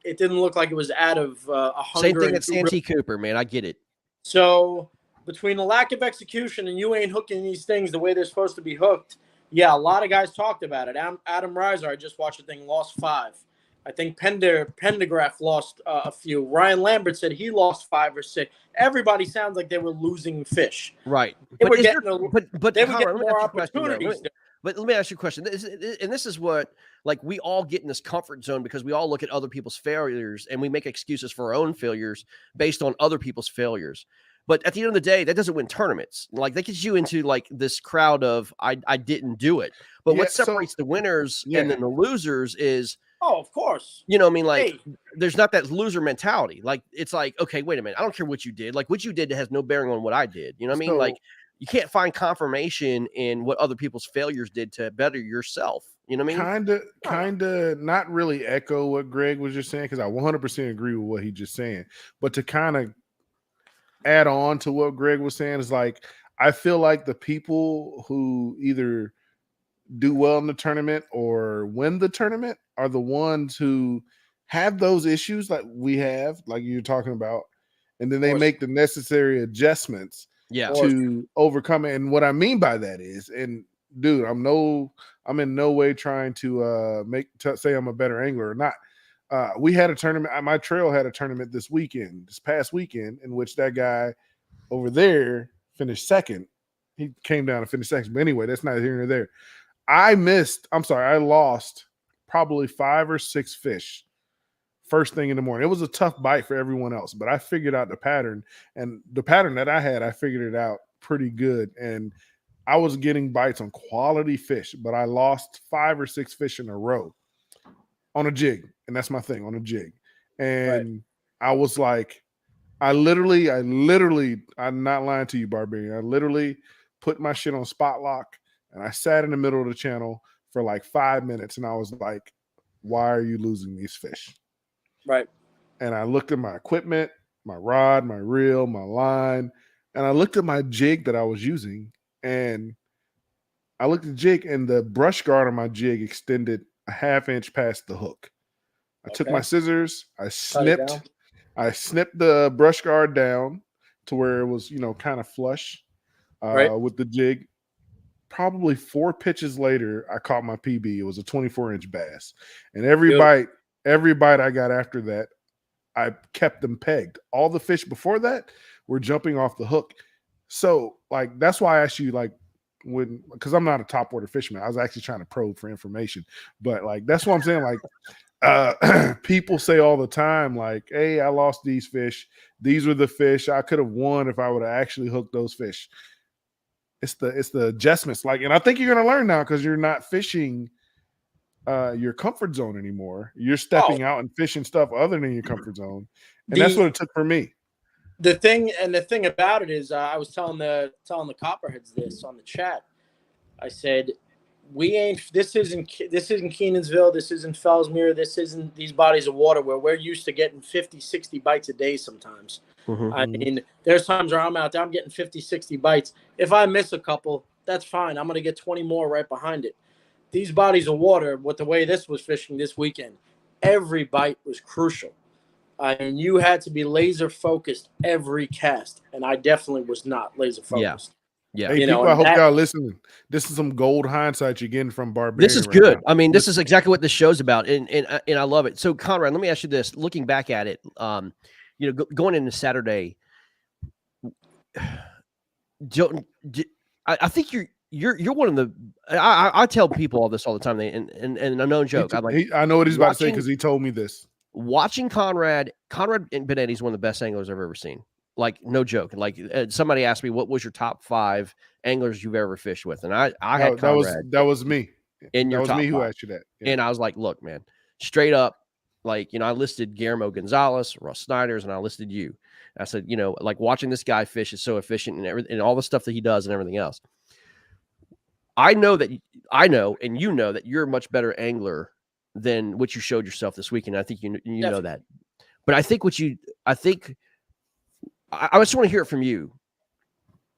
[SPEAKER 3] didn't look like it was out of a hunger.
[SPEAKER 1] Same thing at Santee Cooper, man. I get it.
[SPEAKER 3] So between the lack of execution and you ain't hooking these things the way they're supposed to be hooked, a lot of guys talked about it. Adam Reiser, I just watched the thing, lost 5. I think Pendergraph lost a few. Ryan Lambert said he lost 5 or 6. Everybody sounds like they were losing fish.
[SPEAKER 1] Right.
[SPEAKER 3] They were getting more opportunities.
[SPEAKER 1] But let me ask you a question. This is what, like, we all get in this comfort zone because we all look at other people's failures and we make excuses for our own failures based on other people's failures. But at the end of the day, that doesn't win tournaments. Like, that gets you into like this crowd of I didn't do it. But what separates the winners and then the losers is
[SPEAKER 3] Oh, of course.
[SPEAKER 1] You know what I mean? Like,
[SPEAKER 3] Hey.
[SPEAKER 1] there's not that loser mentality. Like, it's like, okay, wait a minute. I don't care what you did. Like, what you did has no bearing on what I did. You know what I mean?
[SPEAKER 2] So-
[SPEAKER 1] Like, you can't find confirmation in what other people's failures did to better yourself. You know what I mean?
[SPEAKER 2] Kind of not really echo what Greg was just saying, because I 100% agree with what he just saying. But to kind of add on to what Greg was saying is like, I feel like the people who either do well in the tournament or win the tournament are the ones who have those issues like we have, like you're talking about, and then they make the necessary adjustments to overcome it. And what I mean by that is, and dude, I'm in no way trying to say I'm a better angler or not. We had a tournament. My trail had a tournament this past weekend, in which that guy over there finished second. He came down and finished second. But anyway, that's neither here nor there. I lost probably 5 or 6 fish first thing in the morning. It was a tough bite for everyone else, but I figured out the pattern, and the pattern that I had, I figured it out pretty good. And I was getting bites on quality fish, but I lost 5 or 6 fish in a row on a jig. And that's my thing, on a jig. And I was like, I'm not lying to you, Barbarian. I literally put my shit on spot lock, and I sat in the middle of the channel for like 5 minutes, and I was like, why are you losing these fish?
[SPEAKER 3] Right.
[SPEAKER 2] And I looked at my equipment, my rod, my reel, my line, and I looked at my jig that I was using, and I looked at the jig, and the brush guard on my jig extended a 1/2 inch past the hook. I took my scissors, I snipped the brush guard down to where it was, kind of flush with the jig. Probably 4 pitches later, I caught my PB. It was a 24-inch bass. And every bite I got after that, I kept them pegged. All the fish before that were jumping off the hook. So, like, that's why I asked you, like, because I'm not a top water fisherman. I was actually trying to probe for information. But, like, that's what I'm saying. Like, people say all the time, like, hey, I lost these fish. These were the fish I could have won if I would have actually hooked those fish. It's the adjustments, like, and I think you're going to learn now, because you're not fishing your comfort zone anymore. You're stepping out and fishing stuff other than your comfort zone, and that's what it took for me.
[SPEAKER 3] The thing about it is, I was telling the Copperheads this on the chat. I said, this isn't Kenansville, this isn't Fellsmere, this isn't these bodies of water where we're used to getting 50, 60 bites a day sometimes.
[SPEAKER 1] Mm-hmm.
[SPEAKER 3] I mean, there's times where I'm out there, I'm getting 50, 60 bites. If I miss a couple, that's fine. I'm going to get 20 more right behind it. These bodies of water, with the way this was fishing this weekend, every bite was crucial. I mean, you had to be laser focused every cast, and I definitely was not laser focused.
[SPEAKER 1] Yeah.
[SPEAKER 2] Hey, people, I hope y'all listening. This is some gold hindsight you're getting from Barbarian.
[SPEAKER 1] This is good. I mean, this is exactly what this show's about, and I love it. So, Conrad, let me ask you this: looking back at it, going into Saturday, I think you're one of the. I tell people all this all the time, and a known joke.
[SPEAKER 2] I know what he's about to say, because he told me this.
[SPEAKER 1] Watching Conrad Binetti is one of the best anglers I've ever seen. Like, no joke. Like, somebody asked me, what was your top 5 anglers you've ever fished with? And I had Conrad.
[SPEAKER 2] That was me.
[SPEAKER 1] In your
[SPEAKER 2] that was
[SPEAKER 1] top
[SPEAKER 2] me who
[SPEAKER 1] 5.
[SPEAKER 2] asked you that. Yeah.
[SPEAKER 1] And I was like, look, man, straight up, like, I listed Guillermo Gonzalez, Russ Snyder's, and I listed you. I said, like, watching this guy fish is so efficient, and everything, and all the stuff that he does and everything else. I know, and you know that you're a much better angler than what you showed yourself this weekend. I think you know that. But I think I just want to hear it from you.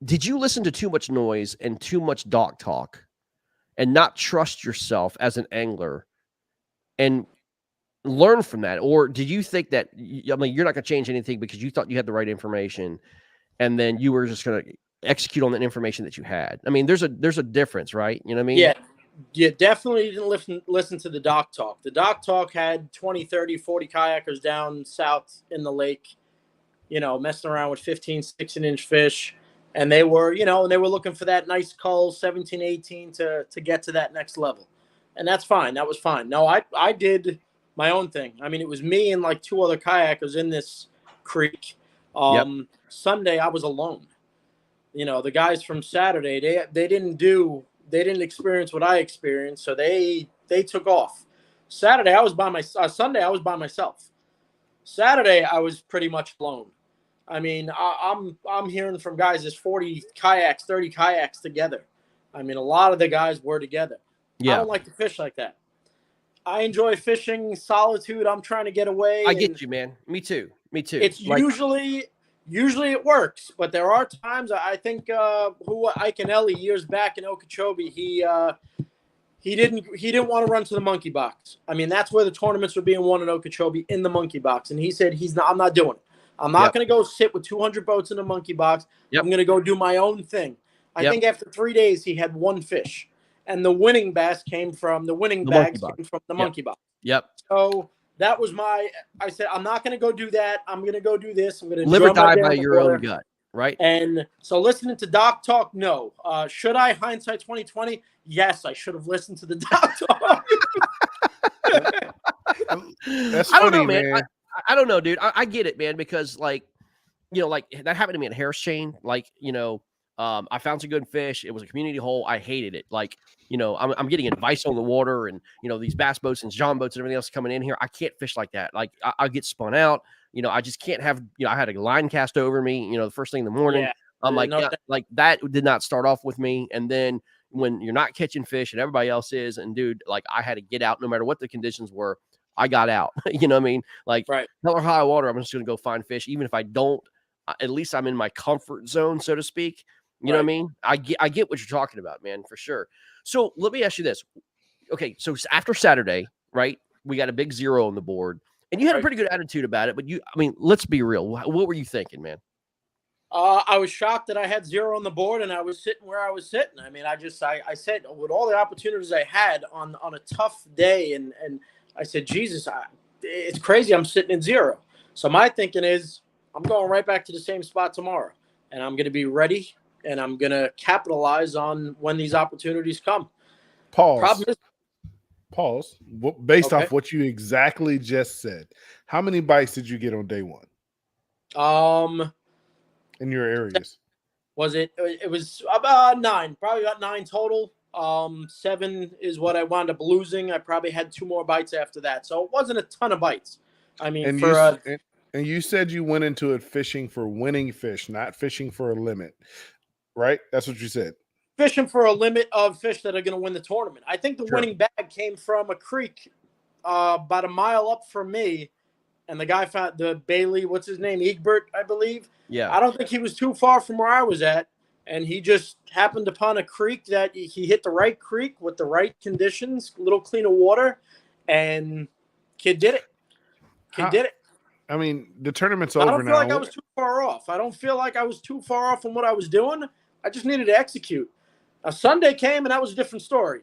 [SPEAKER 1] Did you listen to too much noise and too much dock talk and not trust yourself as an angler and learn from that? Or did you think that, you're not going to change anything because you thought you had the right information and then you were just going to execute on that information that you had? I mean, there's a difference, right? You know what I mean?
[SPEAKER 3] Yeah. You definitely didn't listen to the dock talk. The dock talk had 20, 30, 40 kayakers down south in the lake, messing around with 15, 16-inch fish. And they were, looking for that nice cull, 17, 18 to get to that next level. And that's fine. That was fine. No, I did my own thing. I mean, it was me and like 2 other kayakers in this creek. Sunday, I was alone. The guys from Saturday, they didn't experience what I experienced, so they took off. Saturday, I was by my Sunday, I was by myself. Saturday, I was pretty much alone. I mean, I'm hearing from guys there's 40 kayaks, 30 kayaks together. I mean, a lot of the guys were together.
[SPEAKER 1] Yeah.
[SPEAKER 3] I don't like to fish like that. I enjoy fishing solitude. I'm trying to get away.
[SPEAKER 1] I get you, man. Me too.
[SPEAKER 3] It's like, usually it works, but there are times I think Ike and Ellie years back in Okeechobee, he didn't want to run to the monkey box. I mean, that's where the tournaments were being won in Okeechobee, in the monkey box. And he said, I'm not doing it. I'm not going to go sit with 200 boats in the monkey box. I'm going to go do my own thing. I think after 3 days, he had one fish. And the winning bass came from the bags came from the monkey box. So that was I said, I'm not going to go do that. I'm going to go do this. I'm going to
[SPEAKER 1] live or die by your own gut. Right.
[SPEAKER 3] And so listening to Doc talk, no. Should I hindsight 2020? Yes, I should have listened to the Doc talk.
[SPEAKER 2] That's funny,
[SPEAKER 1] I don't know, man.
[SPEAKER 2] I
[SPEAKER 1] don't know, dude. I get it, man, because like that happened to me at Harris Chain. Like, I found some good fish. It was a community hole. I hated it. Like, I'm getting advice on the water, and these bass boats and John boats and everything else coming in here. I can't fish like that. Like, I get spun out. I just can't have. I had a line cast over me. The first thing in the morning. Yeah. I'm like, like that did not start off with me. And then when you're not catching fish and everybody else is, and dude, like I had to get out no matter what the conditions were. I got out. You know what I mean? Like, hell or high water, I'm just going to go find fish. Even if I don't, at least I'm in my comfort zone, so to speak. You know what I mean? I get what you're talking about, man, for sure. So let me ask you this. Okay, so after Saturday, right, we got a big 0 on the board. And you had a pretty good attitude about it, but let's be real. What were you thinking, man?
[SPEAKER 3] I was shocked that I had 0 on the board and I was sitting where I was sitting. I mean, I said with all the opportunities I had on a tough day, and I said, Jesus, it's crazy. I'm sitting at 0. So my thinking is I'm going right back to the same spot tomorrow, and I'm going to be ready, and I'm going to capitalize on when these opportunities come.
[SPEAKER 2] Pause. Based off what you exactly just said, how many bites did you get on day 1? In your areas,
[SPEAKER 3] was it was about 9, probably about 9 total. 7 is what I wound up losing. I probably had 2 more bites after that, so it wasn't a ton of bites. I mean,
[SPEAKER 2] and you said you went into it fishing for winning fish, not fishing for a limit, right? That's what you said.
[SPEAKER 3] Fishing for a limit of fish that are going to win the tournament. I think the winning bag came from a creek about a mile up from me, and the guy found the Bailey. What's his name? Egbert, I believe.
[SPEAKER 1] Yeah.
[SPEAKER 3] I don't think he was too far from where I was at. And he just happened upon a creek that he hit the right creek with the right conditions, a little cleaner water, and kid did it.
[SPEAKER 2] I mean, the tournament's over now.
[SPEAKER 3] I don't feel like I was too far off. I don't feel like I was too far off from what I was doing. I just needed to execute. Sunday came, and that was a different story.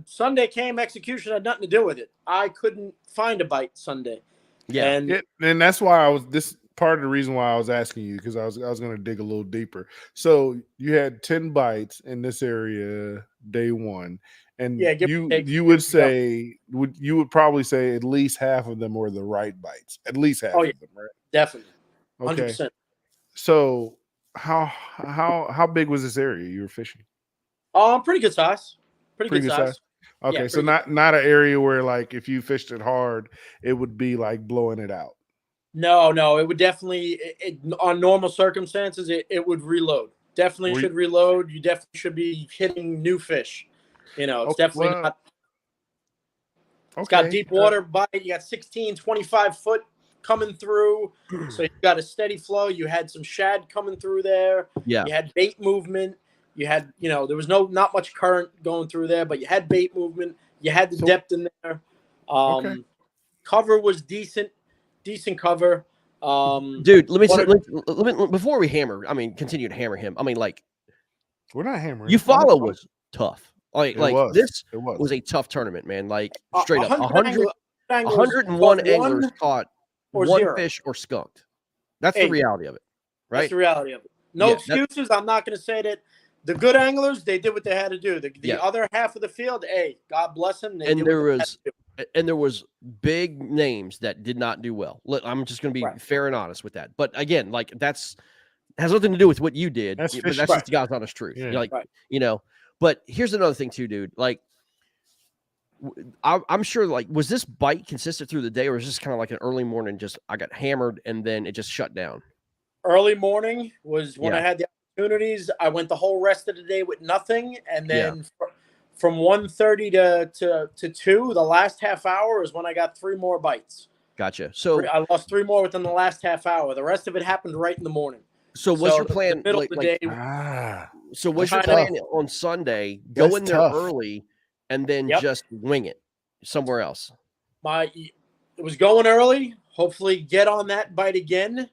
[SPEAKER 3] Sunday came, execution had nothing to do with it. I couldn't find a bite Sunday.
[SPEAKER 2] Yeah, and that's why this part of the reason why I was asking you, because I was going to dig a little deeper. So you had 10 bites in this area day 1, and you would probably say at least half of them were the right bites. At least half of them, right?
[SPEAKER 3] Definitely, 100%.
[SPEAKER 2] Okay. So how big was this area you were fishing?
[SPEAKER 3] Pretty good size. Pretty good size.
[SPEAKER 2] Okay, so not an area where like if you fished it hard, it would be like blowing it out.
[SPEAKER 3] No, it would definitely on normal circumstances it would reload. Definitely should reload. You definitely should be hitting new fish. It's definitely not. It's got deep water bite. You got 16, 25 foot coming through, so you got a steady flow. You had some shad coming through there.
[SPEAKER 1] Yeah,
[SPEAKER 3] you had bait movement. You had, there was not much current going through there, but you had bait movement. You had the depth in there. Cover was decent cover.
[SPEAKER 1] Dude, let me before we continue to hammer him.
[SPEAKER 2] We're not hammering.
[SPEAKER 1] You follow was tough. This
[SPEAKER 2] was
[SPEAKER 1] a tough tournament, man. Like straight up,
[SPEAKER 3] 101
[SPEAKER 1] anglers caught 1
[SPEAKER 3] 0.
[SPEAKER 1] fish or skunked. That's the reality of it, right?
[SPEAKER 3] That's the reality of it. No excuses. I'm not going to say that. The good anglers, they did what they had to do. The other half of the field, hey, God bless them.
[SPEAKER 1] There was big names that did not do well. I'm just going to be fair and honest with that. But again, like has nothing to do with what you did. That's just the God's honest truth.
[SPEAKER 2] Yeah.
[SPEAKER 1] But here's another thing too, dude. Like I'm sure, like, was this bite consistent through the day, or was this kind of like an early morning, just I got hammered and then it just shut down?
[SPEAKER 3] Early morning was when
[SPEAKER 1] Yeah.
[SPEAKER 3] I had the opportunities. I went the whole rest of the day with nothing, and
[SPEAKER 1] Yeah.
[SPEAKER 3] then from 1:30 to 2, the last half hour is when I got 3 more bites.
[SPEAKER 1] Gotcha. So
[SPEAKER 3] I lost 3 more within the last half hour. The rest of it happened right in the morning.
[SPEAKER 1] So was your
[SPEAKER 3] the
[SPEAKER 1] plan
[SPEAKER 3] middle
[SPEAKER 1] like,
[SPEAKER 3] of the day?
[SPEAKER 1] so was your
[SPEAKER 2] That's
[SPEAKER 1] plan
[SPEAKER 2] tough.
[SPEAKER 1] on Sunday, go
[SPEAKER 2] That's
[SPEAKER 1] in there
[SPEAKER 2] tough.
[SPEAKER 1] early and then
[SPEAKER 3] Yep.
[SPEAKER 1] just wing it somewhere else?
[SPEAKER 3] It was going early. Hopefully, get on that bite again,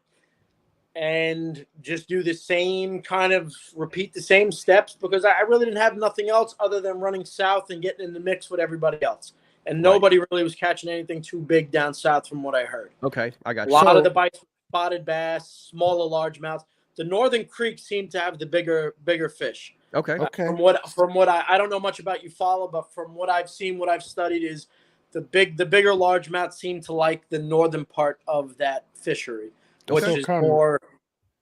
[SPEAKER 3] and just do the same kind of repeat the same steps, because I really didn't have nothing else other than running south and getting in the mix with everybody else. And nobody really was catching anything too big down south from what I heard.
[SPEAKER 1] Okay, I got
[SPEAKER 3] A
[SPEAKER 1] you.
[SPEAKER 3] lot of the bites were spotted bass, smaller largemouths. The northern creeks seem to have the bigger fish.
[SPEAKER 1] Okay.
[SPEAKER 3] From what I don't know much about Eufaula, but from what I've seen, what I've studied is the bigger largemouths seem to like the northern part of that fishery, which
[SPEAKER 2] So
[SPEAKER 3] is
[SPEAKER 2] Conrad,
[SPEAKER 3] more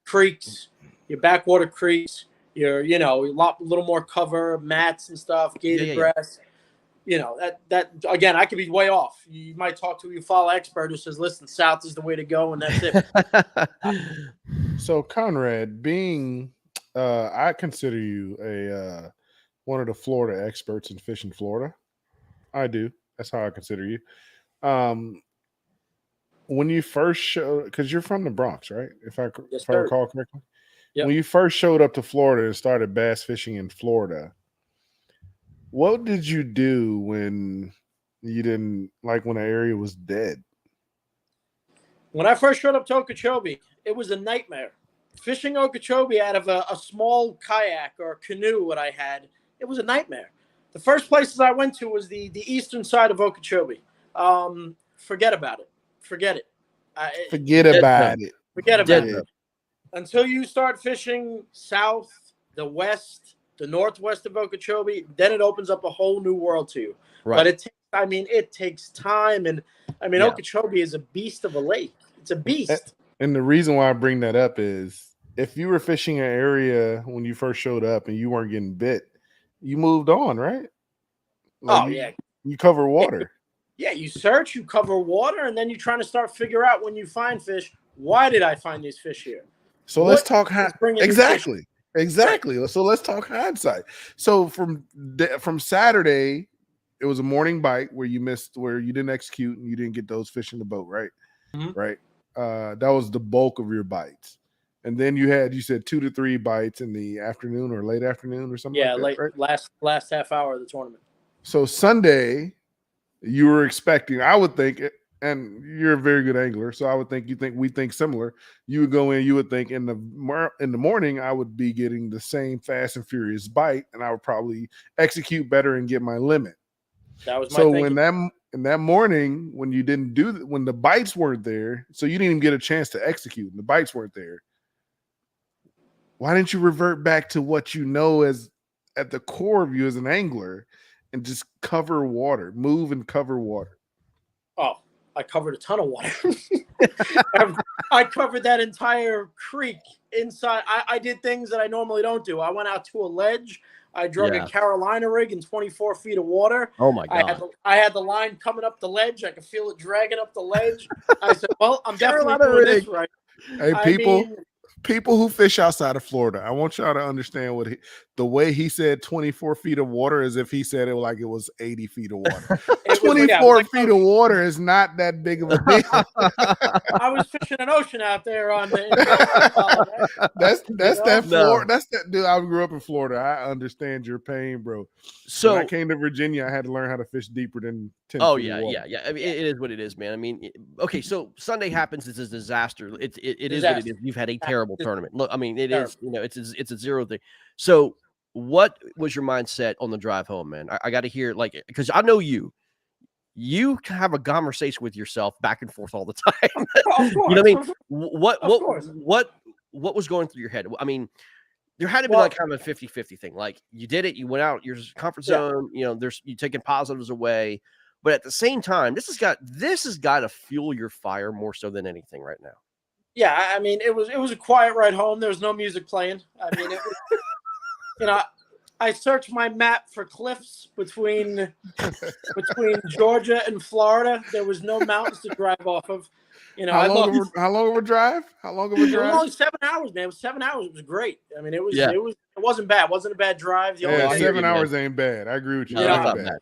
[SPEAKER 3] creeks, your backwater creeks, your a little more cover, mats and stuff, gated grass. That again, I could be way off. You might talk to a Eufaula expert who says, "Listen, south is the way to go," and that's it.
[SPEAKER 2] So Conrad, being I consider you a one of the Florida experts in fishing Florida. I do. That's how I consider you. When you first showed, because you're from the Bronx, right? If I recall correctly.
[SPEAKER 3] Yep.
[SPEAKER 2] When you first showed up to Florida and started bass fishing in Florida, what did you do when you didn't when the area was dead?
[SPEAKER 3] When I first showed up to Okeechobee, it was a nightmare. Fishing Okeechobee out of a small kayak or canoe, what I had, it was a nightmare. The first places I went to was the eastern side of Okeechobee. Forget about it. Forget it.
[SPEAKER 2] Forget about it.
[SPEAKER 3] Until you start fishing south, the west, the northwest of Okeechobee, then it opens up a whole new world to you. Right. But it takes time, and Okeechobee is a beast of a lake. It's a beast.
[SPEAKER 2] And the reason why I bring that up is if you were fishing an area when you first showed up and you weren't getting bit, you moved on, right? You cover water.
[SPEAKER 3] Yeah, you search, you cover water, and then you're trying to start figure out when you find fish, why did I find these fish here?
[SPEAKER 2] So let's talk exactly. So let's talk hindsight. So from Saturday, it was a morning bite where you didn't execute and you didn't get those fish in the boat, right?
[SPEAKER 3] Mm-hmm.
[SPEAKER 2] Right. That was the bulk of your bites. And then you said 2 to 3 bites in the afternoon or late afternoon or something.
[SPEAKER 3] Yeah,
[SPEAKER 2] like that, right?
[SPEAKER 3] last half hour of the tournament.
[SPEAKER 2] So Sunday, you were expecting, I would think, and you're a very good angler, so I would think we think similar. You would go in, you would think in the morning I would be getting the same fast and furious bite, and I would probably execute better and get my limit.
[SPEAKER 3] That was my
[SPEAKER 2] so
[SPEAKER 3] thinking.
[SPEAKER 2] in that morning when you didn't do when the bites weren't there, so you didn't even get a chance to execute, and the bites weren't there. Why didn't you revert back to what you know as at the core of you as an angler and just cover water, move and cover water?
[SPEAKER 3] Oh, I covered a ton of water. I covered that entire creek inside. I did things that I normally don't do. I went out to a ledge. I drug a Carolina rig in 24 feet of water.
[SPEAKER 1] Oh my God.
[SPEAKER 3] I had the line coming up the ledge. I could feel it dragging up the ledge. I said, well, I'm definitely doing this right.
[SPEAKER 2] Hey, people who fish outside of Florida, I want y'all to understand the way he said 24 feet of water as if he said it like it was 80 feet of water. 24 feet of water is not that big of a deal.
[SPEAKER 3] I was fishing an ocean out there on the
[SPEAKER 2] that's that Florida. That's that dude. I grew up in Florida. I understand your pain, bro. So when I came to Virginia, I had to learn how to fish deeper than 10 feet of water.
[SPEAKER 1] Yeah. I mean, it is what it is, man. I mean, okay, so Sunday happens. It's a disaster. It is what it is. You've had a terrible tournament. Look, I mean, it is. It's a zero thing. So, what was your mindset on the drive home, man? I got to hear, because I know you have a conversation with yourself back and forth all the time.
[SPEAKER 3] Of course.
[SPEAKER 1] You know what I mean? What was going through your head? I mean, there had to be kind of a 50-50 thing. Like, you did it, you went out your comfort zone, you're taking positives away. But at the same time, this has got to fuel your fire more so than anything right now.
[SPEAKER 3] Yeah, I mean, it was a quiet ride home. There was no music playing. I mean, it was, I searched my map for cliffs between Georgia and Florida. There was no mountains to drive off of.
[SPEAKER 2] How long of a drive?
[SPEAKER 3] It was only 7 hours, man. It was 7 hours. It was great. I mean, it wasn't bad. It wasn't a bad drive.
[SPEAKER 2] Yeah, 7 hours ain't bad. I agree with you.
[SPEAKER 1] No, not bad.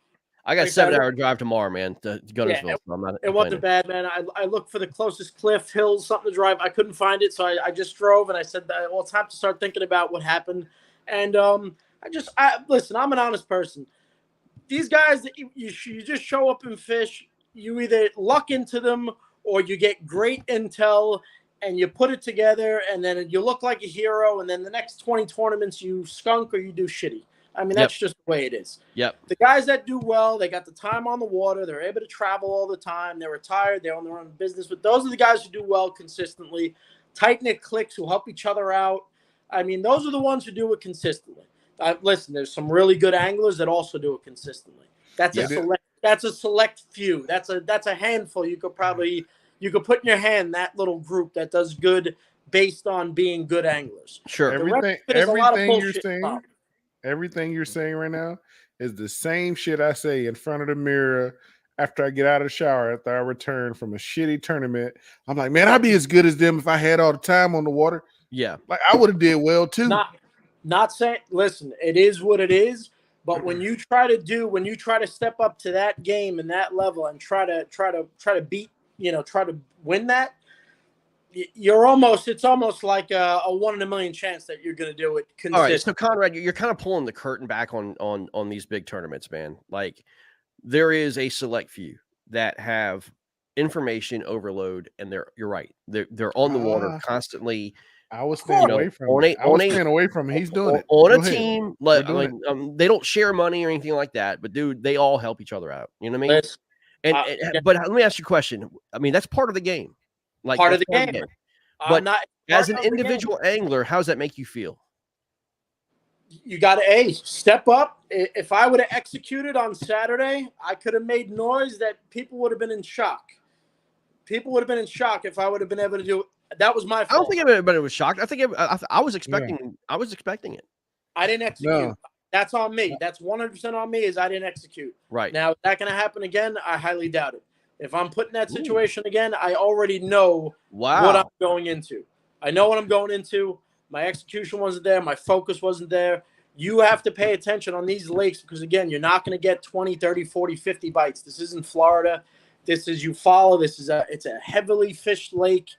[SPEAKER 1] I got a 7-hour drive tomorrow, man, to Guntersville.
[SPEAKER 3] It wasn't bad, man. I looked for the closest cliff, hills, something to drive. I couldn't find it, so I just drove, and I said, well, it's time to start thinking about what happened. And listen, I'm an honest person. These guys, you just show up and fish. You either luck into them or you get great intel and you put it together, and then you look like a hero, and then the next 20 tournaments you skunk or you do shitty. I mean, that's just the way it is.
[SPEAKER 1] Yep.
[SPEAKER 3] The guys that do well, they got the time on the water. They're able to travel all the time. They're retired. They're on their own business. But those are the guys who do well consistently. Tight-knit cliques who help each other out. I mean, those are the ones who do it consistently. Listen, there's some really good anglers that also do it consistently. That's a select few. That's a handful. You could put in your hand that little group that does good based on being good anglers.
[SPEAKER 1] Sure.
[SPEAKER 2] Everything you're saying right now is the same shit I say in front of the mirror after I get out of the shower after I return from a shitty tournament. I'm like, man, I'd be as good as them if I had all the time on the water.
[SPEAKER 1] Yeah.
[SPEAKER 2] Like I would have did well too.
[SPEAKER 3] Not saying, listen, it is what it is. But when you try to step up to that game and that level and try to beat, try to win that, it's almost like a 1 in a million chance that you're going to do it consistently.
[SPEAKER 1] All right, so Conrad, you're kind of pulling the curtain back on these big tournaments, man. Like there is a select few that have information overload, and you're right. They're on the water constantly.
[SPEAKER 2] I was staying away from him. I was staying away from him. He's doing it.
[SPEAKER 1] On a team, they don't share money or anything like that, but dude, they all help each other out. You know what I mean? But let me ask you a question. I mean, that's part of the game. Like
[SPEAKER 3] part of the game.
[SPEAKER 1] But as an individual angler, how does that make you feel?
[SPEAKER 3] You got to step up. If I would have executed on Saturday, I could have made noise that people would have been in shock. People would have been in shock if I would have been able to do it. That was my fault.
[SPEAKER 1] I don't think anybody was shocked. I think I was expecting. Yeah. I was expecting it.
[SPEAKER 3] I didn't execute. No. That's on me. That's 100% on me. Is I didn't execute.
[SPEAKER 1] Right
[SPEAKER 3] now, is that going to happen again? I highly doubt it. If I'm put in that situation again, I already know what I'm going into. I know what I'm going into. My execution wasn't there. My focus wasn't there. You have to pay attention on these lakes because, again, you're not going to get 20, 30, 40, 50 bites. This isn't Florida. This is it's a heavily fished lake.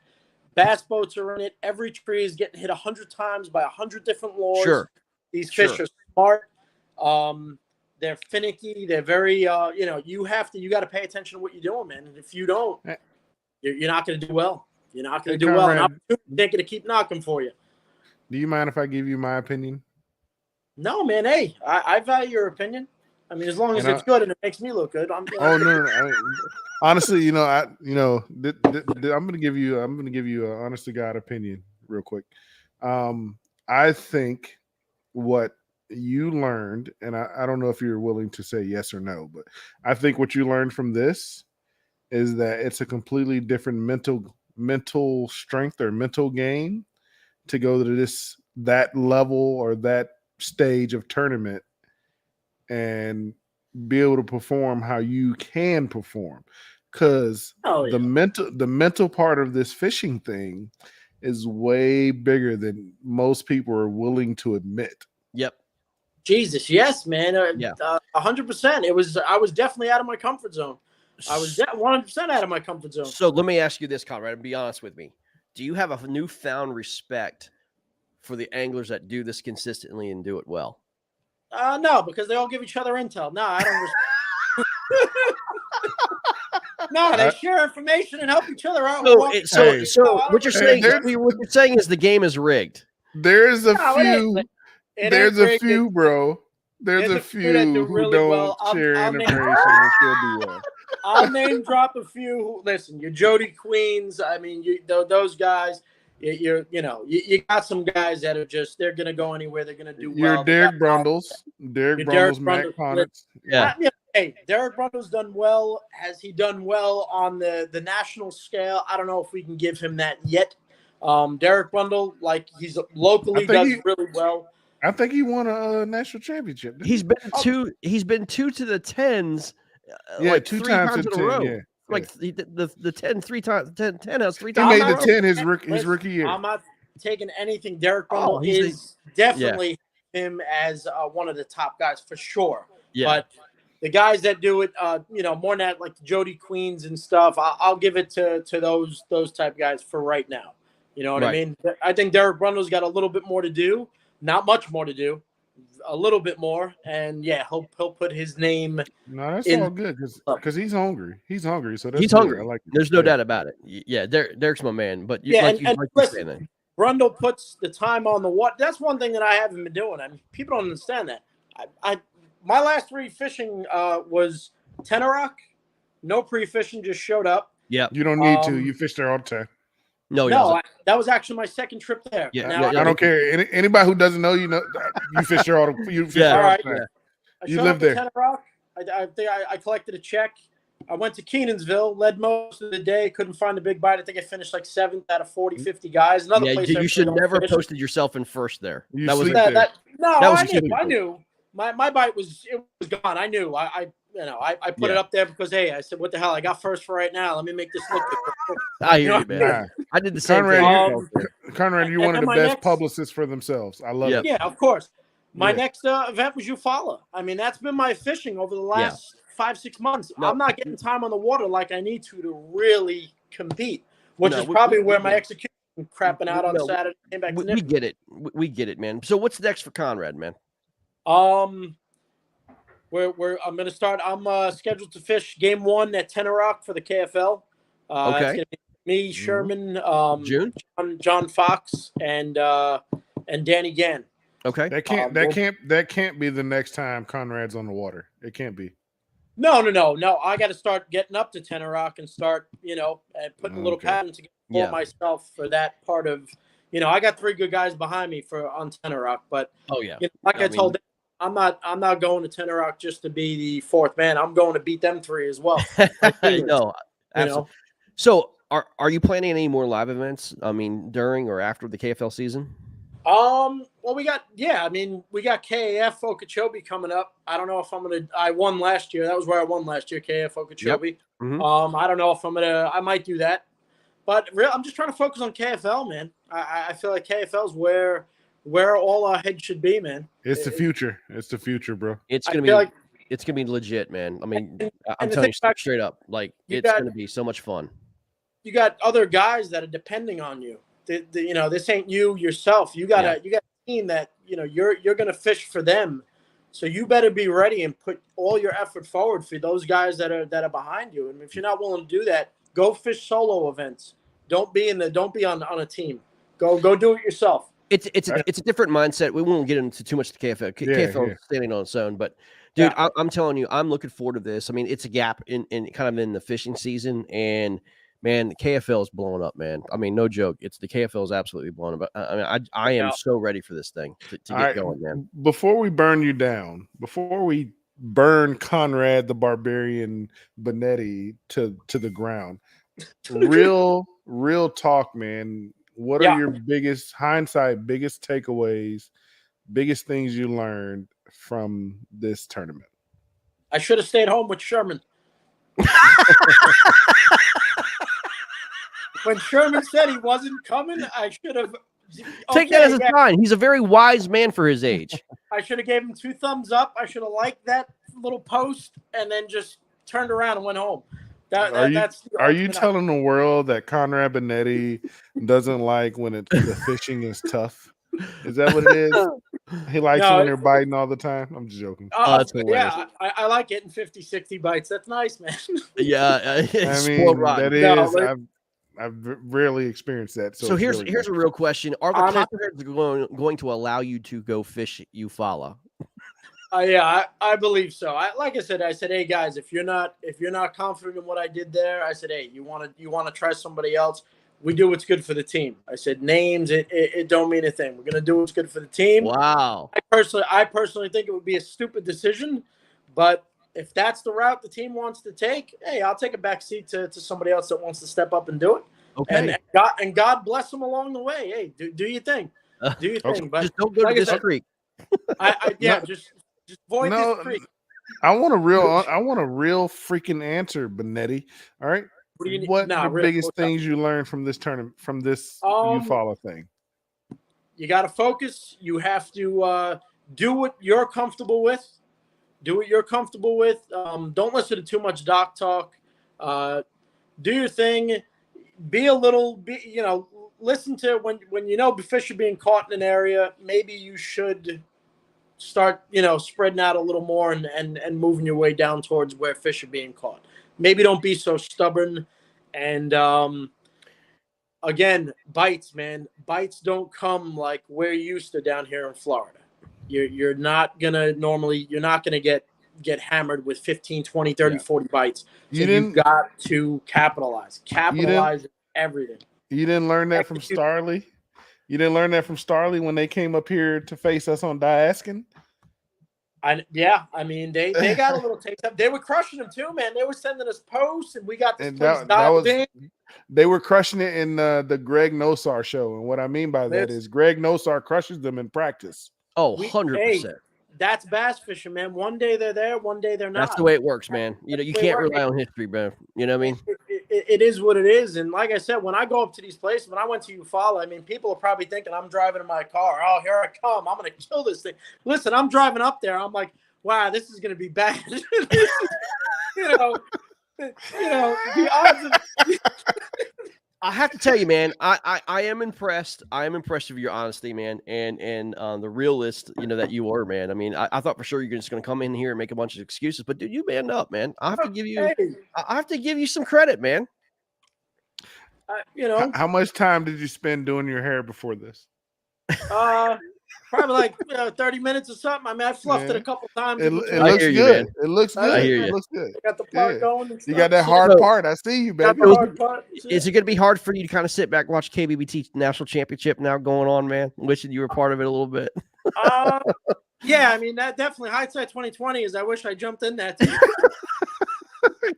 [SPEAKER 3] Bass boats are in it. Every tree is getting hit 100 times by 100 different lures.
[SPEAKER 1] Sure.
[SPEAKER 3] These fish are smart. They're finicky. They're very, you got to pay attention to what you're doing, man. And if you don't, you're not going to do well. You're not going to do well. And I'm going to keep knocking for you.
[SPEAKER 2] Do you mind if I give you my opinion?
[SPEAKER 3] No, man. Hey, I value your opinion. I mean, as long as it's good and it makes me look good, I'm.
[SPEAKER 2] No. Honestly, I'm gonna give you an honest to God opinion real quick. I think what you learned, and I don't know if you're willing to say yes or no, but I think what you learned from this is that it's a completely different mental strength or mental game to go to that level or that stage of tournament and be able to perform how you can perform. Because the mental part of this fishing thing is way bigger than most people are willing to admit.
[SPEAKER 1] Yep.
[SPEAKER 3] Jesus, yes, man. 100%. I was definitely out of my comfort zone. I was 100% out of my comfort zone.
[SPEAKER 1] So let me ask you this, Conrad, and be honest with me. Do you have a newfound respect for the anglers that do this consistently and do it well?
[SPEAKER 3] No, because they all give each other intel. No, I don't. No, they share information and help each other out.
[SPEAKER 1] So what you're saying is the game is rigged.
[SPEAKER 2] There's a few. There's a few, bro. There's a few who don't share information and still do well.
[SPEAKER 3] I'll name drop a few. Listen, your Jody Queens. I mean, those guys. You got some guys that are they're gonna go anywhere. They're gonna do well.
[SPEAKER 2] Your Derek Brundles, Matt Connors.
[SPEAKER 3] Yeah. Hey, Derek Brundle's done well. Has he done well on the national scale? I don't know if we can give him that yet. Derek Brundle, like he's locally does really well.
[SPEAKER 2] I think he won a national championship.
[SPEAKER 1] He's been two. He's been 2 to the 10s, like
[SPEAKER 2] 2
[SPEAKER 1] 3
[SPEAKER 2] times
[SPEAKER 1] times
[SPEAKER 2] to
[SPEAKER 1] in a
[SPEAKER 2] 10,
[SPEAKER 1] row.
[SPEAKER 2] yeah.
[SPEAKER 1] Like the 10 3 times. 10 has 3
[SPEAKER 2] He
[SPEAKER 1] times.
[SPEAKER 2] made
[SPEAKER 1] in a
[SPEAKER 2] the
[SPEAKER 1] row.
[SPEAKER 2] 10 his rookie year.
[SPEAKER 3] I'm not taking anything. Derek Brundle
[SPEAKER 1] he's
[SPEAKER 3] is definitely him as one of the top guys for sure.
[SPEAKER 1] Yeah.
[SPEAKER 3] But the guys that do it, more than that, like the Jody Queens and stuff, I'll give it to those type guys for right now. You know what I mean? I think Derek Brundle's got a little bit more to do, not much more to do, a little bit more, and he'll put his name.
[SPEAKER 2] No, that's all good because he's hungry. He's hungry, so that's
[SPEAKER 1] he's
[SPEAKER 2] good.
[SPEAKER 1] hungry.
[SPEAKER 2] I like it.
[SPEAKER 1] There's no doubt about it. Yeah, Derek's my man. But
[SPEAKER 3] listen, Brundle puts the time on the water. That's one thing that I haven't been doing. I mean, people don't understand that. My last 3 fishing was Tenorock, no pre-fishing, just showed up.
[SPEAKER 1] Yeah,
[SPEAKER 2] you don't need to. You fish there all the time.
[SPEAKER 1] No,
[SPEAKER 3] that was actually my second trip there.
[SPEAKER 1] Yeah,
[SPEAKER 2] I don't care. Anybody who doesn't know, you fish there all the. You fish there all the time. You live there.
[SPEAKER 3] Tenorock. I think I collected a check. I went to Kenansville, led most of the day, couldn't find a big bite. I think I finished like 7th out of 40, 50 guys. Another place.
[SPEAKER 1] You should never posted yourself in first there.
[SPEAKER 3] I knew. My bite was gone. I knew. I put it up there because I said, what the hell? I got first for right now. Let me make this look good.
[SPEAKER 1] I hear you, man. I did the same
[SPEAKER 2] thing. Conrad, you're one of the best publicists for themselves. I love it.
[SPEAKER 3] Yeah, of course. My next event was Eufaula. I mean, that's been my fishing over the last 5-6 months. No. I'm not getting time on the water like I need to really compete, which is probably where my execution crapping out on Saturday. Came back
[SPEAKER 1] we get it. We get it, man. So what's next for Conrad, man?
[SPEAKER 3] I'm gonna start. I'm scheduled to fish game 1 at Tenorock for the KFL.
[SPEAKER 1] Okay.
[SPEAKER 3] It's gonna be me, Sherman,
[SPEAKER 1] June,
[SPEAKER 3] John Fox, and Danny Gann.
[SPEAKER 1] Okay.
[SPEAKER 2] That can't be the next time Conrad's on the water. It can't be.
[SPEAKER 3] No. I got to start getting up to Tenorock and start, and putting a little pattern together for myself for that part of, I got 3 good guys behind me on Tenorock, but I told them, I'm not going to Tenorock just to be the 4th man. I'm going to beat them 3 as well.
[SPEAKER 1] No, absolutely. So are you planning any more live events? I mean, during or after the KFL season?
[SPEAKER 3] Well, we got KAF Okeechobee coming up. I don't know if I won last year. That was where I won last year, KAF Okeechobee. Yep. Mm-hmm. I don't know if I might do that, but I'm just trying to focus on KFL, man. I feel like KFL is where all our heads should be, man.
[SPEAKER 2] It's the future. It's the future, bro.
[SPEAKER 1] It's gonna be legit, man. I mean, I'm telling you straight up, like it's gonna be so much fun.
[SPEAKER 3] You got other guys that are depending on you. This ain't you yourself. You got a team that you're gonna fish for them, so you better be ready and put all your effort forward for those guys that are behind you. And if you're not willing to do that, go fish solo events. Don't be on a team. Go do it yourself.
[SPEAKER 1] It's a different mindset. We won't get into too much to KFL. KFL is standing on its own, but dude, I'm telling you, I'm looking forward to this. I mean, it's a gap in the fishing season, and man, the KFL is blowing up, man. I mean, no joke. The KFL is absolutely blowing up. I mean, I am so ready for this thing to get going, man.
[SPEAKER 2] Before we burn you down, before we burn Conrad the Barbarian Binetti to the ground, real talk, man. What are your biggest takeaways, biggest things you learned from this tournament?
[SPEAKER 3] I should have stayed home with Sherman. When Sherman said he wasn't coming, I should have
[SPEAKER 1] take that as a sign. He's a very wise man for his age.
[SPEAKER 3] I should have gave him 2 thumbs up. I should have liked that little post and then just turned around and went home.
[SPEAKER 2] Are you telling the world that Conrad Binetti doesn't like when the fishing is tough? Is that what it is? He likes it when they're biting all the time. I'm just joking.
[SPEAKER 1] That's hilarious.
[SPEAKER 3] I like getting 50, 60 bites. That's nice, man.
[SPEAKER 1] Yeah,
[SPEAKER 2] I mean that is. I've rarely experienced that. So
[SPEAKER 1] here's a real question: are the copperheads going to allow you to go fish Eufaula?
[SPEAKER 3] I believe so. Like I said, hey guys, if you're not confident in what I did there, I said, hey, you want to try somebody else? We do what's good for the team. I said names, it don't mean a thing. We're gonna do what's good for the team.
[SPEAKER 1] Wow.
[SPEAKER 3] I personally think it would be a stupid decision, but if that's the route the team wants to take, hey, I'll take a back seat to somebody else that wants to step up and do it.
[SPEAKER 1] Okay.
[SPEAKER 3] And God bless them along the way. Hey, do your thing. Do your thing. But
[SPEAKER 1] just don't go to this creek.
[SPEAKER 3] Just void this creek.
[SPEAKER 2] I want a real freaking answer, Binetti. All right. What the biggest things you learned from this tournament, from this you follow thing?
[SPEAKER 3] You got to focus. You have to do what you're comfortable with. Do what you're comfortable with. Don't listen to too much doc talk. Do your thing. Listen to when you know fish are being caught in an area. Maybe you should start, spreading out a little more and moving your way down towards where fish are being caught. Maybe don't be so stubborn. And again, bites, man. Bites don't come like we're used to down here in Florida. You're not gonna get hammered with 15, 20, 30, 40 bites. So you've got to capitalize. Capitalize everything.
[SPEAKER 2] You didn't learn that from Starley? You didn't learn that from Starley when they came up here to face us on Diaskin?
[SPEAKER 3] They got a little taste up. They were crushing them too, man. They were sending us posts, and we got this place dialed in.
[SPEAKER 2] They were crushing it in the Greg Nosar show, and what I mean by that is Greg Nosar crushes them in practice.
[SPEAKER 1] Oh, 100%.
[SPEAKER 3] That's bass fishing, man. One day they're there, one day they're not.
[SPEAKER 1] That's the way it works, man. You can't rely on history, bro. You know what I mean?
[SPEAKER 3] It is what it is. And like I said, when I go up to these places, when I went to Eufaula, people are probably thinking I'm driving in my car. Oh, here I come. I'm going to kill this thing. Listen, I'm driving up there. I'm like, wow, this is going to be bad. The odds of...
[SPEAKER 1] I have to tell you, man, I am impressed. I am impressed with your honesty, man, and the realist, that you are, man. I thought for sure you're just going to come in here and make a bunch of excuses, but dude, you manned up, man. I have to give you some credit, man.
[SPEAKER 2] How much time did you spend doing your hair before this?
[SPEAKER 3] Probably like 30 minutes or something. I fluffed it a couple times.
[SPEAKER 2] It looks good. It looks good.
[SPEAKER 1] I hear you.
[SPEAKER 2] It looks good.
[SPEAKER 3] I got the part going. And
[SPEAKER 2] you got that hard part. I see you, baby.
[SPEAKER 1] Is it going to be hard for you to kind of sit back and watch KBBT National Championship now going on, man? Wishing you were part of it a little bit.
[SPEAKER 3] Yeah, that definitely HinDsiTe 2020 is. I wish I jumped in that.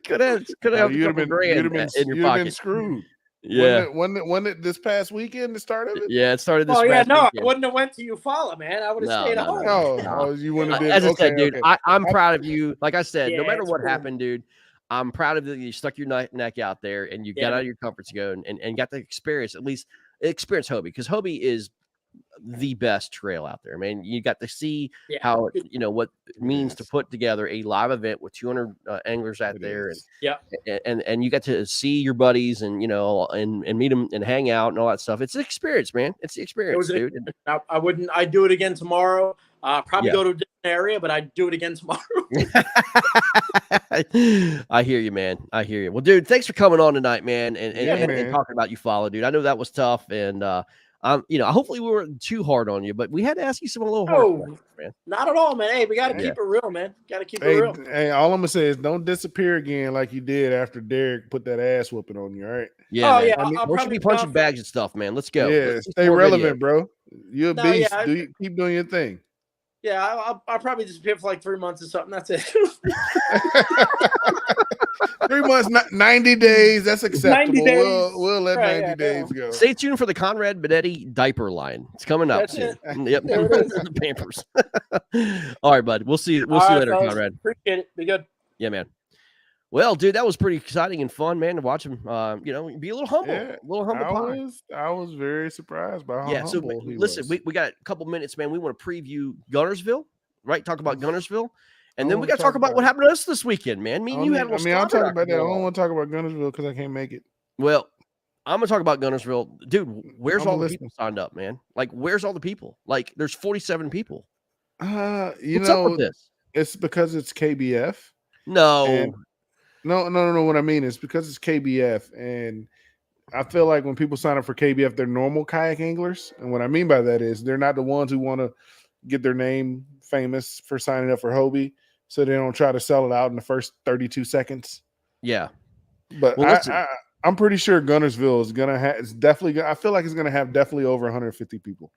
[SPEAKER 1] Could have.
[SPEAKER 2] You'd have been screwed.
[SPEAKER 1] Yeah,
[SPEAKER 2] wasn't it this past weekend the start of it?
[SPEAKER 1] Yeah, it started this.
[SPEAKER 3] Weekend. I wouldn't have went to Eufaula, man. I would have stayed home.
[SPEAKER 2] No, you wouldn't have.
[SPEAKER 1] As I said, dude, I'm proud of you. Like I said, no matter what happened, dude, I'm proud of you. You stuck your neck out there and you got out of your comfort zone and got to experience Hobie, because Hobie is the best trail out there, man. You got to see how what it means to put together a live event with 200 anglers out there, and you got to see your buddies and and meet them and hang out and all that stuff. It's an experience, man. It's the experience, dude.
[SPEAKER 3] I'd do it again tomorrow. Probably go to a different area, but I'd do it again tomorrow.
[SPEAKER 1] I hear you, man. I hear you. Well, dude, thanks for coming on tonight, man, and talking about Eufaula, dude. I know that was tough, and hopefully we weren't too hard on you, but we had to ask you some little hard questions, man.
[SPEAKER 3] Not at all, man. Hey, we got to keep it real, man. Got to keep it real.
[SPEAKER 2] Hey, all I'm gonna say is don't disappear again like you did after Derek put that ass whooping on you. All right.
[SPEAKER 1] Yeah. We should be punching bags and stuff, man. Let's go.
[SPEAKER 2] Yeah, stay relevant, bro. You're a beast. Keep doing your thing.
[SPEAKER 3] Yeah, I'll probably disappear for like 3 months or something. That's it.
[SPEAKER 2] 3 months, 90 days. That's acceptable. 90 days. We'll let 90 days go.
[SPEAKER 1] Stay tuned for the Conrad Binetti diaper line. It's coming up soon. Yep. The Pampers. All right, bud. We'll see you later, fellas. Conrad.
[SPEAKER 3] Appreciate it. Be good.
[SPEAKER 1] Yeah, man. Well, dude, that was pretty exciting and fun, man, to watch him. Be a little humble,
[SPEAKER 2] I was very surprised by how humble he was.
[SPEAKER 1] We got a couple minutes, man. We want to preview Guntersville, right? Talk about Guntersville, and then we got to talk about what happened to us this weekend, man.
[SPEAKER 2] I'll talk about that. I don't want to talk about Guntersville because I can't make it.
[SPEAKER 1] Well, I'm gonna talk about Guntersville, dude. Where's all the people signed up, man? Like, where's all the people? Like, there's 47 people.
[SPEAKER 2] What's up with this? It's because it's KBF.
[SPEAKER 1] No.
[SPEAKER 2] No. What I mean is because it's KBF, and I feel like when people sign up for KBF, they're normal kayak anglers. And what I mean by that is they're not the ones who want to get their name famous for signing up for Hobie, so they don't try to sell it out in the first 32 seconds.
[SPEAKER 1] Yeah.
[SPEAKER 2] But I'm pretty sure Guntersville is going to have – I feel like it's going to have definitely over 150 people.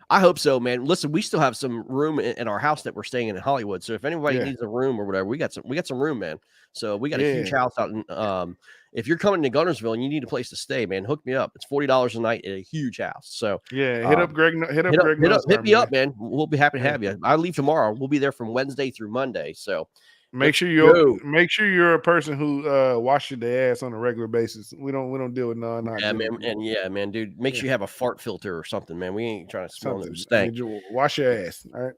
[SPEAKER 1] I hope so, man. Listen, we still have some room in our house that we're staying in Hollywood. So if anybody needs a room or whatever, we got some room, man. So we got a huge house out in if you're coming to Guntersville and you need a place to stay, man, hook me up. It's $40 a night at a huge house. So
[SPEAKER 2] hit up Greg.
[SPEAKER 1] Hit me up, man. We'll be happy to have you. I leave tomorrow. We'll be there from Wednesday through Monday. So
[SPEAKER 2] make sure you're a person who washes their ass on a regular basis. We don't deal with none.
[SPEAKER 1] Yeah, man, man, dude. Make sure you have a fart filter or something, man. We ain't trying to smell no stank.
[SPEAKER 2] Wash your ass. All right.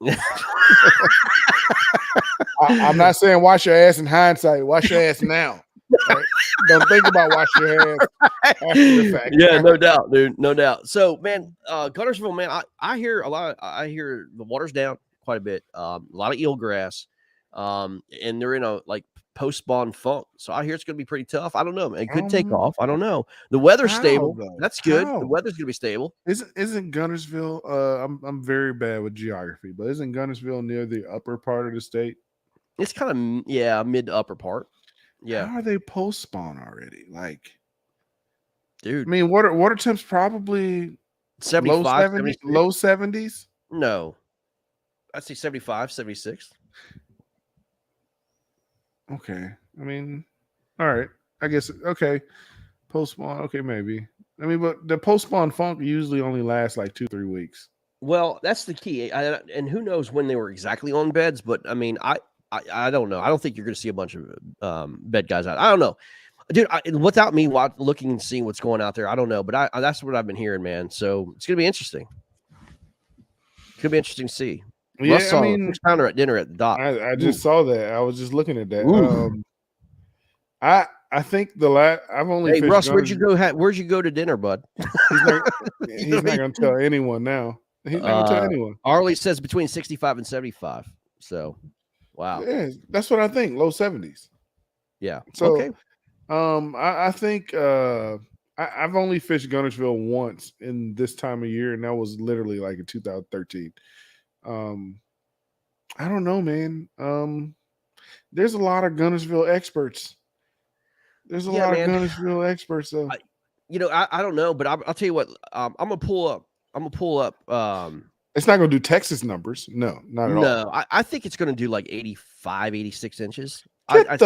[SPEAKER 2] I'm not saying wash your ass in hindsight. Wash your ass now. Right? Don't think about washing your ass after the fact.
[SPEAKER 1] Yeah, no doubt, dude. No doubt. So, man, Guntersville, man, I hear I hear the water's down quite a bit. A lot of eelgrass. And they're in a like post-spawn funk. So I hear it's gonna be pretty tough. I don't know, man. It could take off. I don't know. The weather's stable. Though? That's good. The weather's gonna be stable.
[SPEAKER 2] Isn't Guntersville I'm very bad with geography, but isn't Guntersville near the upper part of the state?
[SPEAKER 1] It's kind of mid to upper part. Yeah.
[SPEAKER 2] How are they post-spawn already? Like,
[SPEAKER 1] dude.
[SPEAKER 2] I mean, water temps probably
[SPEAKER 1] 75,
[SPEAKER 2] low 70s?
[SPEAKER 1] No. I'd say 75, 76.
[SPEAKER 2] Okay. I mean, all right. I guess, okay. Post-spawn, okay, maybe. I mean, but the post-spawn funk usually only lasts like 2-3 weeks.
[SPEAKER 1] Well, that's the key. And who knows when they were exactly on beds, but I mean, I don't know. I don't think you're going to see a bunch of bed guys out. I don't know. Dude, without me looking and seeing what's going out there, I don't know. But that's what I've been hearing, man. So it's going to be interesting. It's going to be interesting to see.
[SPEAKER 2] Yeah,
[SPEAKER 1] Russ saw a 6-pounder at dinner at the dock.
[SPEAKER 2] I just saw that. I was just looking at that. I think I've only.
[SPEAKER 1] Hey, Russ, where'd you go to dinner, bud?
[SPEAKER 2] He's not going to tell anyone now. He's not going to tell anyone.
[SPEAKER 1] Arlie says between 65 and 75. So, wow.
[SPEAKER 2] Yeah, that's what I think. Low 70s.
[SPEAKER 1] Yeah.
[SPEAKER 2] So,
[SPEAKER 1] okay.
[SPEAKER 2] I think I've only fished Guntersville once in this time of year, and that was literally like in 2013. I don't know, man. There's a lot of Guntersville experts. There's a lot of Guntersville experts, though.
[SPEAKER 1] I don't know, but I'll tell you what. I'm gonna pull up.
[SPEAKER 2] It's not gonna do Texas numbers. No, not at all.
[SPEAKER 1] No, I think it's gonna do like 85, 86 inches.
[SPEAKER 2] Get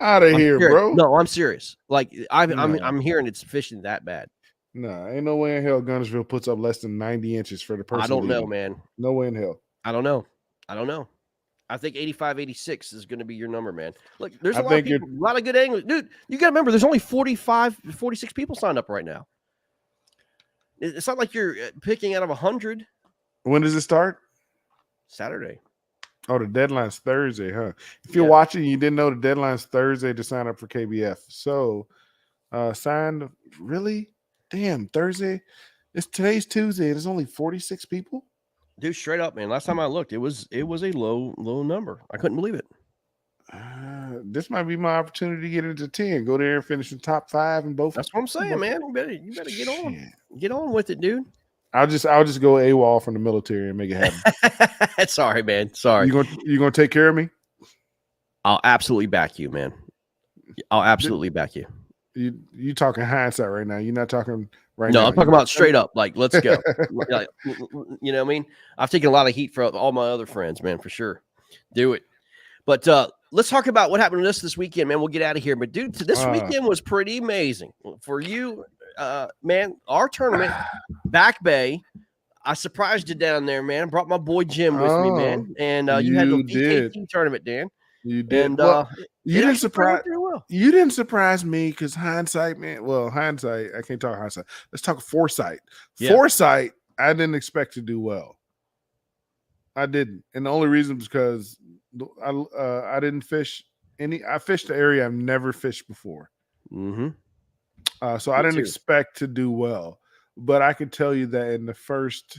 [SPEAKER 2] out of here, bro.
[SPEAKER 1] No, I'm serious. Like I'm hearing it's fishing that bad.
[SPEAKER 2] No, ain't no way in hell Guntersville puts up less than 90 inches for the person.
[SPEAKER 1] I don't know, man.
[SPEAKER 2] No way in hell.
[SPEAKER 1] I don't know. I think 85, 86 is going to be your number, man. Look, there's a lot of good anglers. Dude, you got to remember, there's only 45, 46 people signed up right now. It's not like you're picking out of 100.
[SPEAKER 2] When does it start?
[SPEAKER 1] Saturday.
[SPEAKER 2] Oh, the deadline's Thursday, huh? If you're watching, you didn't know the deadline's Thursday to sign up for KBF. So, signed, really? Damn, Thursday? Today's Tuesday. There's only 46 people?
[SPEAKER 1] Dude, straight up, man. Last time I looked, it was a low number. I couldn't believe it.
[SPEAKER 2] This might be my opportunity to get into 10. Go there and finish the top 5 in both.
[SPEAKER 1] That's what I'm saying, man. You better get on. Get on with it, dude.
[SPEAKER 2] I'll just go AWOL from the military and make it happen.
[SPEAKER 1] Sorry, man. Sorry.
[SPEAKER 2] You gonna take care of me?
[SPEAKER 1] I'll absolutely back you, man. I'll absolutely back you.
[SPEAKER 2] You talking hindsight right now. You're not talking right
[SPEAKER 1] now.
[SPEAKER 2] No,
[SPEAKER 1] I'm talking about straight up. Like, let's go. Like, you know what I mean? I've taken a lot of heat from all my other friends, man, for sure. Do it. But let's talk about what happened to us this weekend, man. We'll get out of here. But, dude, this weekend was pretty amazing. For you, man, our tournament, Back Bay, I surprised you down there, man. Brought my boy Jim with me, man. And you had the BKT tournament, Dan.
[SPEAKER 2] You did.
[SPEAKER 1] And,
[SPEAKER 2] you didn't surprise me because hindsight, man. Well, hindsight, I can't talk hindsight. Let's talk foresight. Yeah. Foresight, I didn't expect to do well. I didn't, and the only reason was because I didn't fish any. I fished the area I've never fished before.
[SPEAKER 1] Mm-hmm.
[SPEAKER 2] So I didn't expect to do well, but I could tell you that in the first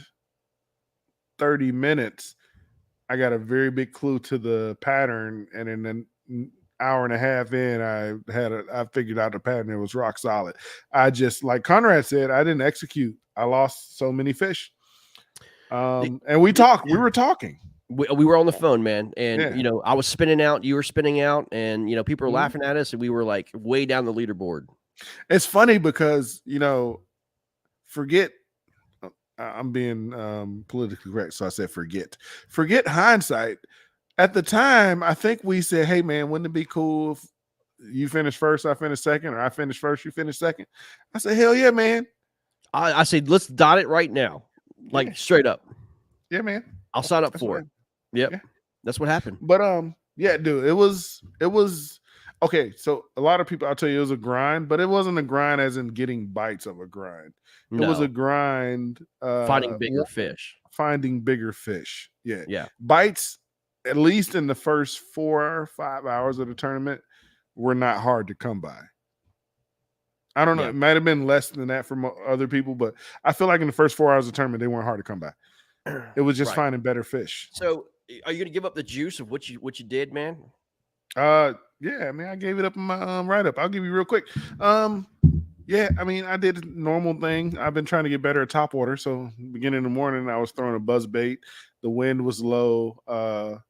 [SPEAKER 2] 30 minutes. I got a very big clue to the pattern, and in an hour and a half in, I figured out the pattern. It was rock solid. I just, like Conrad said, I didn't execute. I lost so many fish. And we talked. We were talking.
[SPEAKER 1] We were on the phone, man, and I was spinning out. You were spinning out, and people were laughing at us, and we were like way down the leaderboard.
[SPEAKER 2] It's funny because forget I'm being politically correct, so I said forget hindsight. At the time, I think we said, hey man, wouldn't it be cool if you finish first, I finish second, or I finish first, you finish second? I said, hell yeah, man.
[SPEAKER 1] I said, let's dot it right now. Like straight up.
[SPEAKER 2] Yeah, man.
[SPEAKER 1] I'll sign up for it. Yep. Yeah. That's what happened.
[SPEAKER 2] But yeah, dude, it was okay. So a lot of people, I'll tell you, it was a grind, but it wasn't a grind as in getting bites of a grind. It was a grind
[SPEAKER 1] finding bigger fish.
[SPEAKER 2] Finding bigger fish. Yeah.
[SPEAKER 1] Yeah.
[SPEAKER 2] Bites, at least in the first 4 or 5 hours of the tournament, were not hard to come by. I don't know. Yeah. It might have been less than that from other people, but I feel like in the first 4 hours of the tournament, they weren't hard to come by. It was just finding better fish.
[SPEAKER 1] So are you going to give up the juice of what you did, man?
[SPEAKER 2] Yeah, I mean, I gave it up in my write-up. I'll give you real quick. Yeah, I mean, I did a normal thing. I've been trying to get better at top water. So beginning of the morning, I was throwing a buzz bait. The wind was low.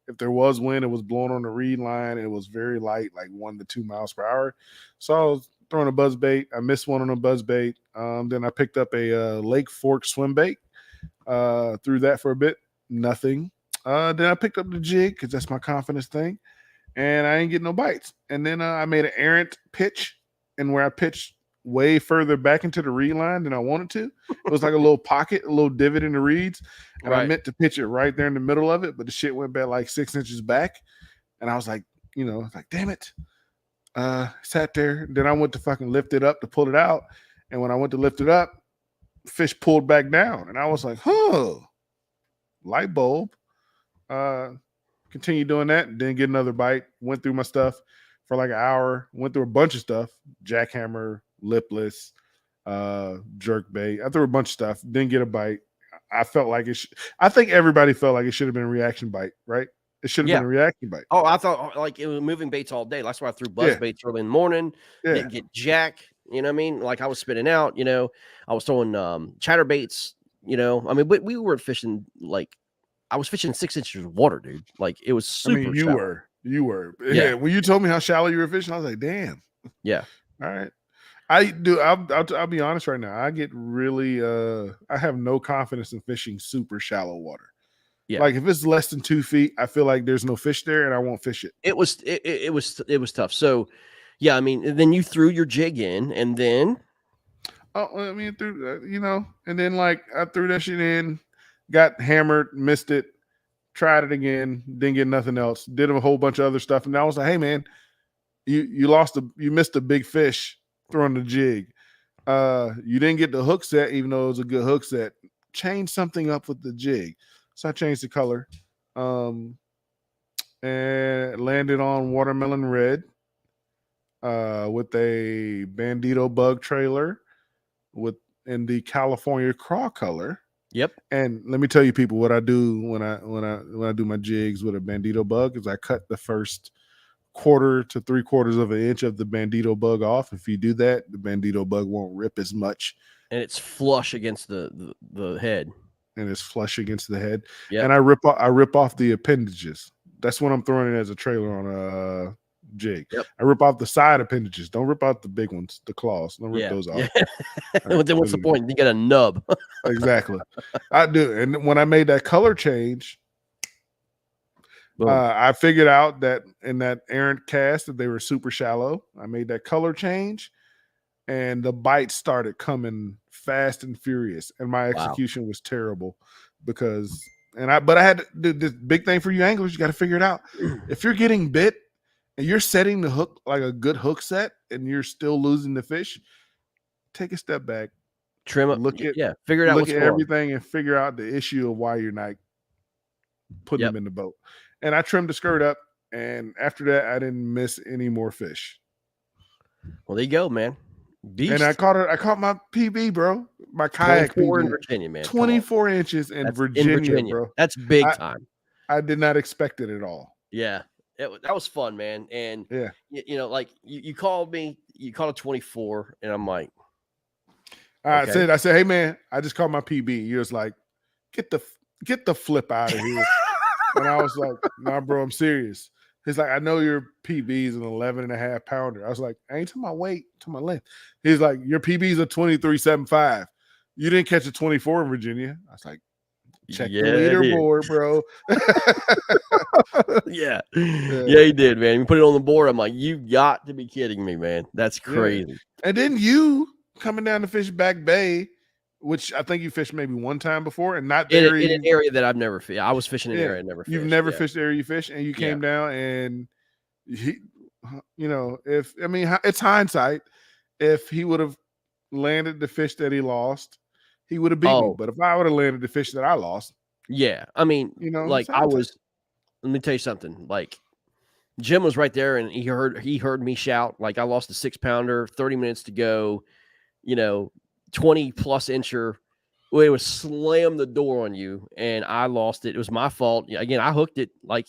[SPEAKER 2] If there was wind, it was blowing on the reed line. It was very light, like 1 to 2 miles per hour. So I was throwing a buzz bait. I missed one on a buzz bait. Then I picked up a Lake Fork swim bait. Threw that for a bit. Nothing. Then I picked up the jig because that's my confidence thing. And I ain't getting no bites. And then I made an errant pitch. And where I pitched way further back into the reed line than I wanted to. It was like a little pocket, a little divot in the reeds. And I meant to pitch it right there in the middle of it, but the shit went back like 6 inches back. And I was like, damn it. Sat there. Then I went to fucking lift it up to pull it out. And when I went to lift it up, fish pulled back down. And I was like, light bulb. Continued doing that. Didn't get another bite. Went through my stuff for like an hour. Went through a bunch of stuff. Jackhammer, lipless, jerk bait. I threw a bunch of stuff. Didn't get a bite. I felt like I think everybody felt like it should have been a reaction bite, right? It should have been a reaction bite.
[SPEAKER 1] Oh, I thought like it was moving baits all day. That's why I threw buzz baits early in the morning. Didn't get jack. You know what I mean? Like I was spitting out, I was throwing chatter baits, I mean, but we were fishing like I was fishing 6 inches of water, dude. Like it was super. I mean,
[SPEAKER 2] you were. Yeah. When you told me how shallow you were fishing, I was like, damn.
[SPEAKER 1] Yeah.
[SPEAKER 2] All right. I'll be honest right now. I get really I have no confidence in fishing super shallow water. Yeah. Like if it's less than 2 feet, I feel like there's no fish there and I won't fish it.
[SPEAKER 1] It was tough. So yeah, I mean, then you threw your jig in and then
[SPEAKER 2] I mean, and then like I threw that shit in, got hammered, missed it, tried it again, didn't get nothing else, did a whole bunch of other stuff. And I was like, hey man, you missed a big fish throwing the jig. You didn't get the hook set, even though it was a good hook set. Change something up with the jig. So I changed the color. And landed on watermelon red with a bandito bug trailer in the California craw color.
[SPEAKER 1] Yep.
[SPEAKER 2] And let me tell you, people, what I do when I do my jigs with a bandito bug is I cut the first 1/4 to 3/4 of an inch of the bandito bug off. If you do that, the bandito bug won't rip as much.
[SPEAKER 1] And it's flush against the head.
[SPEAKER 2] And it's flush against the head.
[SPEAKER 1] Yep.
[SPEAKER 2] And I rip off the appendages. That's when I'm throwing it as a trailer on a jig. Yep. I rip off the side appendages. Don't rip out the big ones, the claws. Don't rip those off.
[SPEAKER 1] Yeah. Right, then what's the point? You get a nub.
[SPEAKER 2] Exactly. I do. And when I made that color change, I figured out that in that errant cast that they were super shallow. I made that color change and the bites started coming fast and furious. And my execution was terrible because but I had to do this big thing for you anglers. You got to figure it out. If you're getting bit and you're setting the hook like a good hook set and you're still losing the fish, take a step back,
[SPEAKER 1] trim up, figure it out.
[SPEAKER 2] Look at everything and figure out the issue of why you're not putting them in the boat. And I trimmed the skirt up, and after that, I didn't miss any more fish.
[SPEAKER 1] Well, there you go, man. Beast.
[SPEAKER 2] And I caught my PB, bro. My kayak
[SPEAKER 1] 24
[SPEAKER 2] PB.
[SPEAKER 1] in Virginia, man.
[SPEAKER 2] 24 inches in Virginia, bro.
[SPEAKER 1] That's big time.
[SPEAKER 2] I did not expect it at all.
[SPEAKER 1] Yeah. That was fun, man. And like you called me, you called a 24, and I'm like,
[SPEAKER 2] I said, hey man, I just called my PB. You was like, get the flip out of here. And I was like, nah, bro, I'm serious. He's like, I know your PB is an 11.5 pounder. I was like, I ain't to my weight, to my length. He's like, your PB is a 23.75. You didn't catch a 24 in Virginia. I was like, check the
[SPEAKER 1] I did.
[SPEAKER 2] leaderboard, bro.
[SPEAKER 1] Yeah, he did, man. You put it on the board. I'm like, you got to be kidding me, man. That's crazy.
[SPEAKER 2] Yeah. And then you coming down to fish Back Bay, which I think you fished maybe one time before, and not the
[SPEAKER 1] in an area that I've never fished. I was fishing in an area I never fished.
[SPEAKER 2] You've never fished the area you fish, and you came down, and he, you know, it's hindsight. If he would have landed the fish that he lost, he would have beat me. But if I would have landed the fish that I lost,
[SPEAKER 1] I mean,
[SPEAKER 2] you know,
[SPEAKER 1] like I was. Let me tell you something. Like Jim was right there, and he heard me shout. Like I lost a 6-pounder, 30 minutes to go. You know, 20+ incher. Well, it was slam the door on you, and I lost it. It was my fault. Again, I hooked it. Like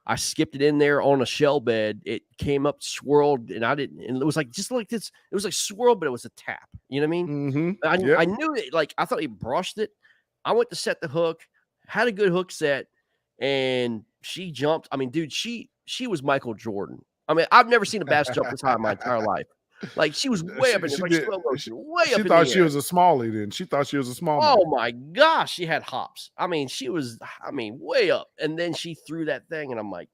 [SPEAKER 1] I skipped it in there on a shell bed. It came up, swirled, and I didn't. And it was like just like this. It was like swirled, but it was a tap. You know what I mean?
[SPEAKER 2] Mm-hmm.
[SPEAKER 1] I knew it. Like I thought he brushed it. I went to set the hook. Had a good hook set, and she jumped. I mean, dude, she was Michael Jordan. I mean, I've never seen a bass jump this high in my entire life. Like she was way up in the air.
[SPEAKER 2] She thought she was a smallie then. She thought she was a small.
[SPEAKER 1] Oh my gosh, she had hops. I mean, she was, way up. And then she threw that thing, and I'm like,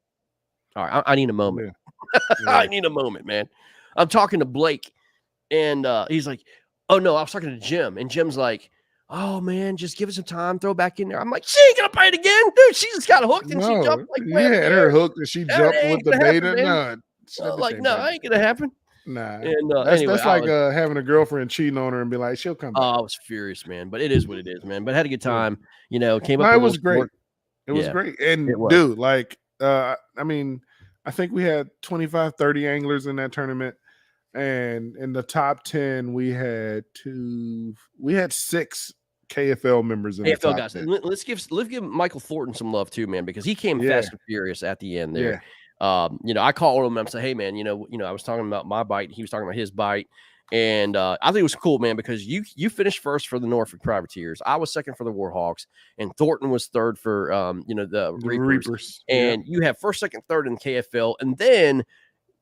[SPEAKER 1] all right, I need a moment. I need a moment, man. I'm talking to Blake, and he's like, oh no, I was talking to Jim, and Jim's like, oh man, just give it some time, throw it back in there. I'm like, she ain't gonna bite again, dude. She just got hooked and she jumped like
[SPEAKER 2] and her hook and she jumped with the beta.
[SPEAKER 1] No, I ain't gonna happen.
[SPEAKER 2] Nah,
[SPEAKER 1] and
[SPEAKER 2] anyway, that's like having a girlfriend cheating on her and be like, she'll come back.
[SPEAKER 1] Oh, I was furious, man. But it is what it is, man. But I had a good time. You know, came up.
[SPEAKER 2] It was great. It was great. And dude, like, I mean, I think we had 25, 30 anglers in that tournament. And in the top 10, we had 6 KFL members in the top
[SPEAKER 1] guys.
[SPEAKER 2] 10.
[SPEAKER 1] Let's give Michael Thornton some love too, man, because he came fast and furious at the end there. You know, I called him and I said, hey man, you know, I was talking about my bite, he was talking about his bite. And I think it was cool, man, because you finished first for the Norfolk Privateers. I was second for the Warhawks, and Thornton was third for the Reapers. And you have first, second, third in the KFL, and then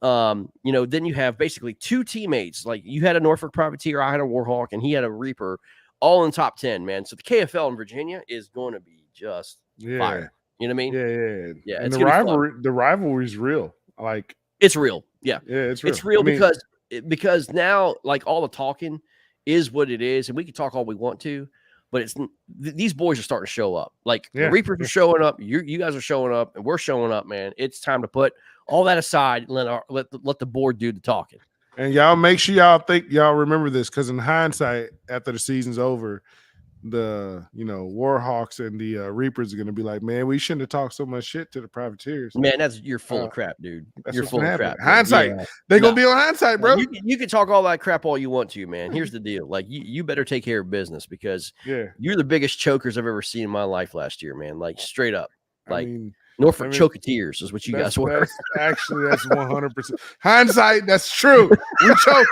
[SPEAKER 1] then you have basically 2 teammates. Like you had a Norfolk Privateer, I had a Warhawk, and he had a Reaper, all in top 10, man. So the KFL in Virginia is going to be just fire. You know what I mean?
[SPEAKER 2] Yeah. And the rivalry is real. Like
[SPEAKER 1] it's real. Yeah,
[SPEAKER 2] it's real.
[SPEAKER 1] It's real because now, like, all the talking is what it is, and we can talk all we want to, but it's these boys are starting to show up. Like the Reapers are showing up, you guys are showing up, and we're showing up, man. It's time to put all that aside and let the board do the talking.
[SPEAKER 2] And y'all make sure y'all remember this, because in hindsight, after the season's over, the Warhawks and the Reapers are going to be like, man, we shouldn't have talked so much shit to the Privateers.
[SPEAKER 1] Man, you're full of crap, dude. You're full of crap.
[SPEAKER 2] Hindsight. They're going to be on hindsight, bro.
[SPEAKER 1] You can talk all that crap all you want to, man. Here's the deal. Like, you better take care of business, because you're the biggest chokers I've ever seen in my life last year, man. Like, straight up. Like, Norfolk Choketeers is what you guys were.
[SPEAKER 2] That's 100%. Hindsight, that's true. We choked.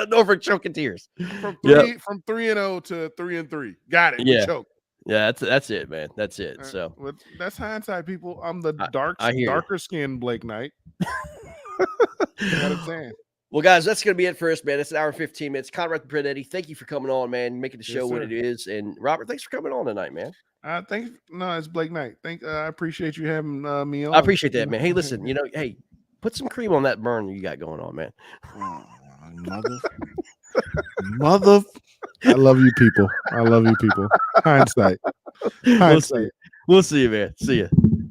[SPEAKER 1] Norfolk Choketeers.
[SPEAKER 2] From 3-0 to 3-3. Got it. We choked.
[SPEAKER 1] Yeah, that's it, man. That's it. So
[SPEAKER 2] that's hindsight, people. I'm the darker skinned Blake Knight. You know what I'm saying?
[SPEAKER 1] Well, guys, that's going to be it for us, man. It's an hour and 15 minutes. Conrad Binetti, thank you for coming on, man, making the show what it is. And Robert, thanks for coming on tonight, man.
[SPEAKER 2] It's Blake Knight. I appreciate you having me on.
[SPEAKER 1] I appreciate that, man. Hey, listen, hey, put some cream on that burn you got going on, man.
[SPEAKER 2] Mother. I love you people. Hindsight.
[SPEAKER 1] We'll see you, man. See ya.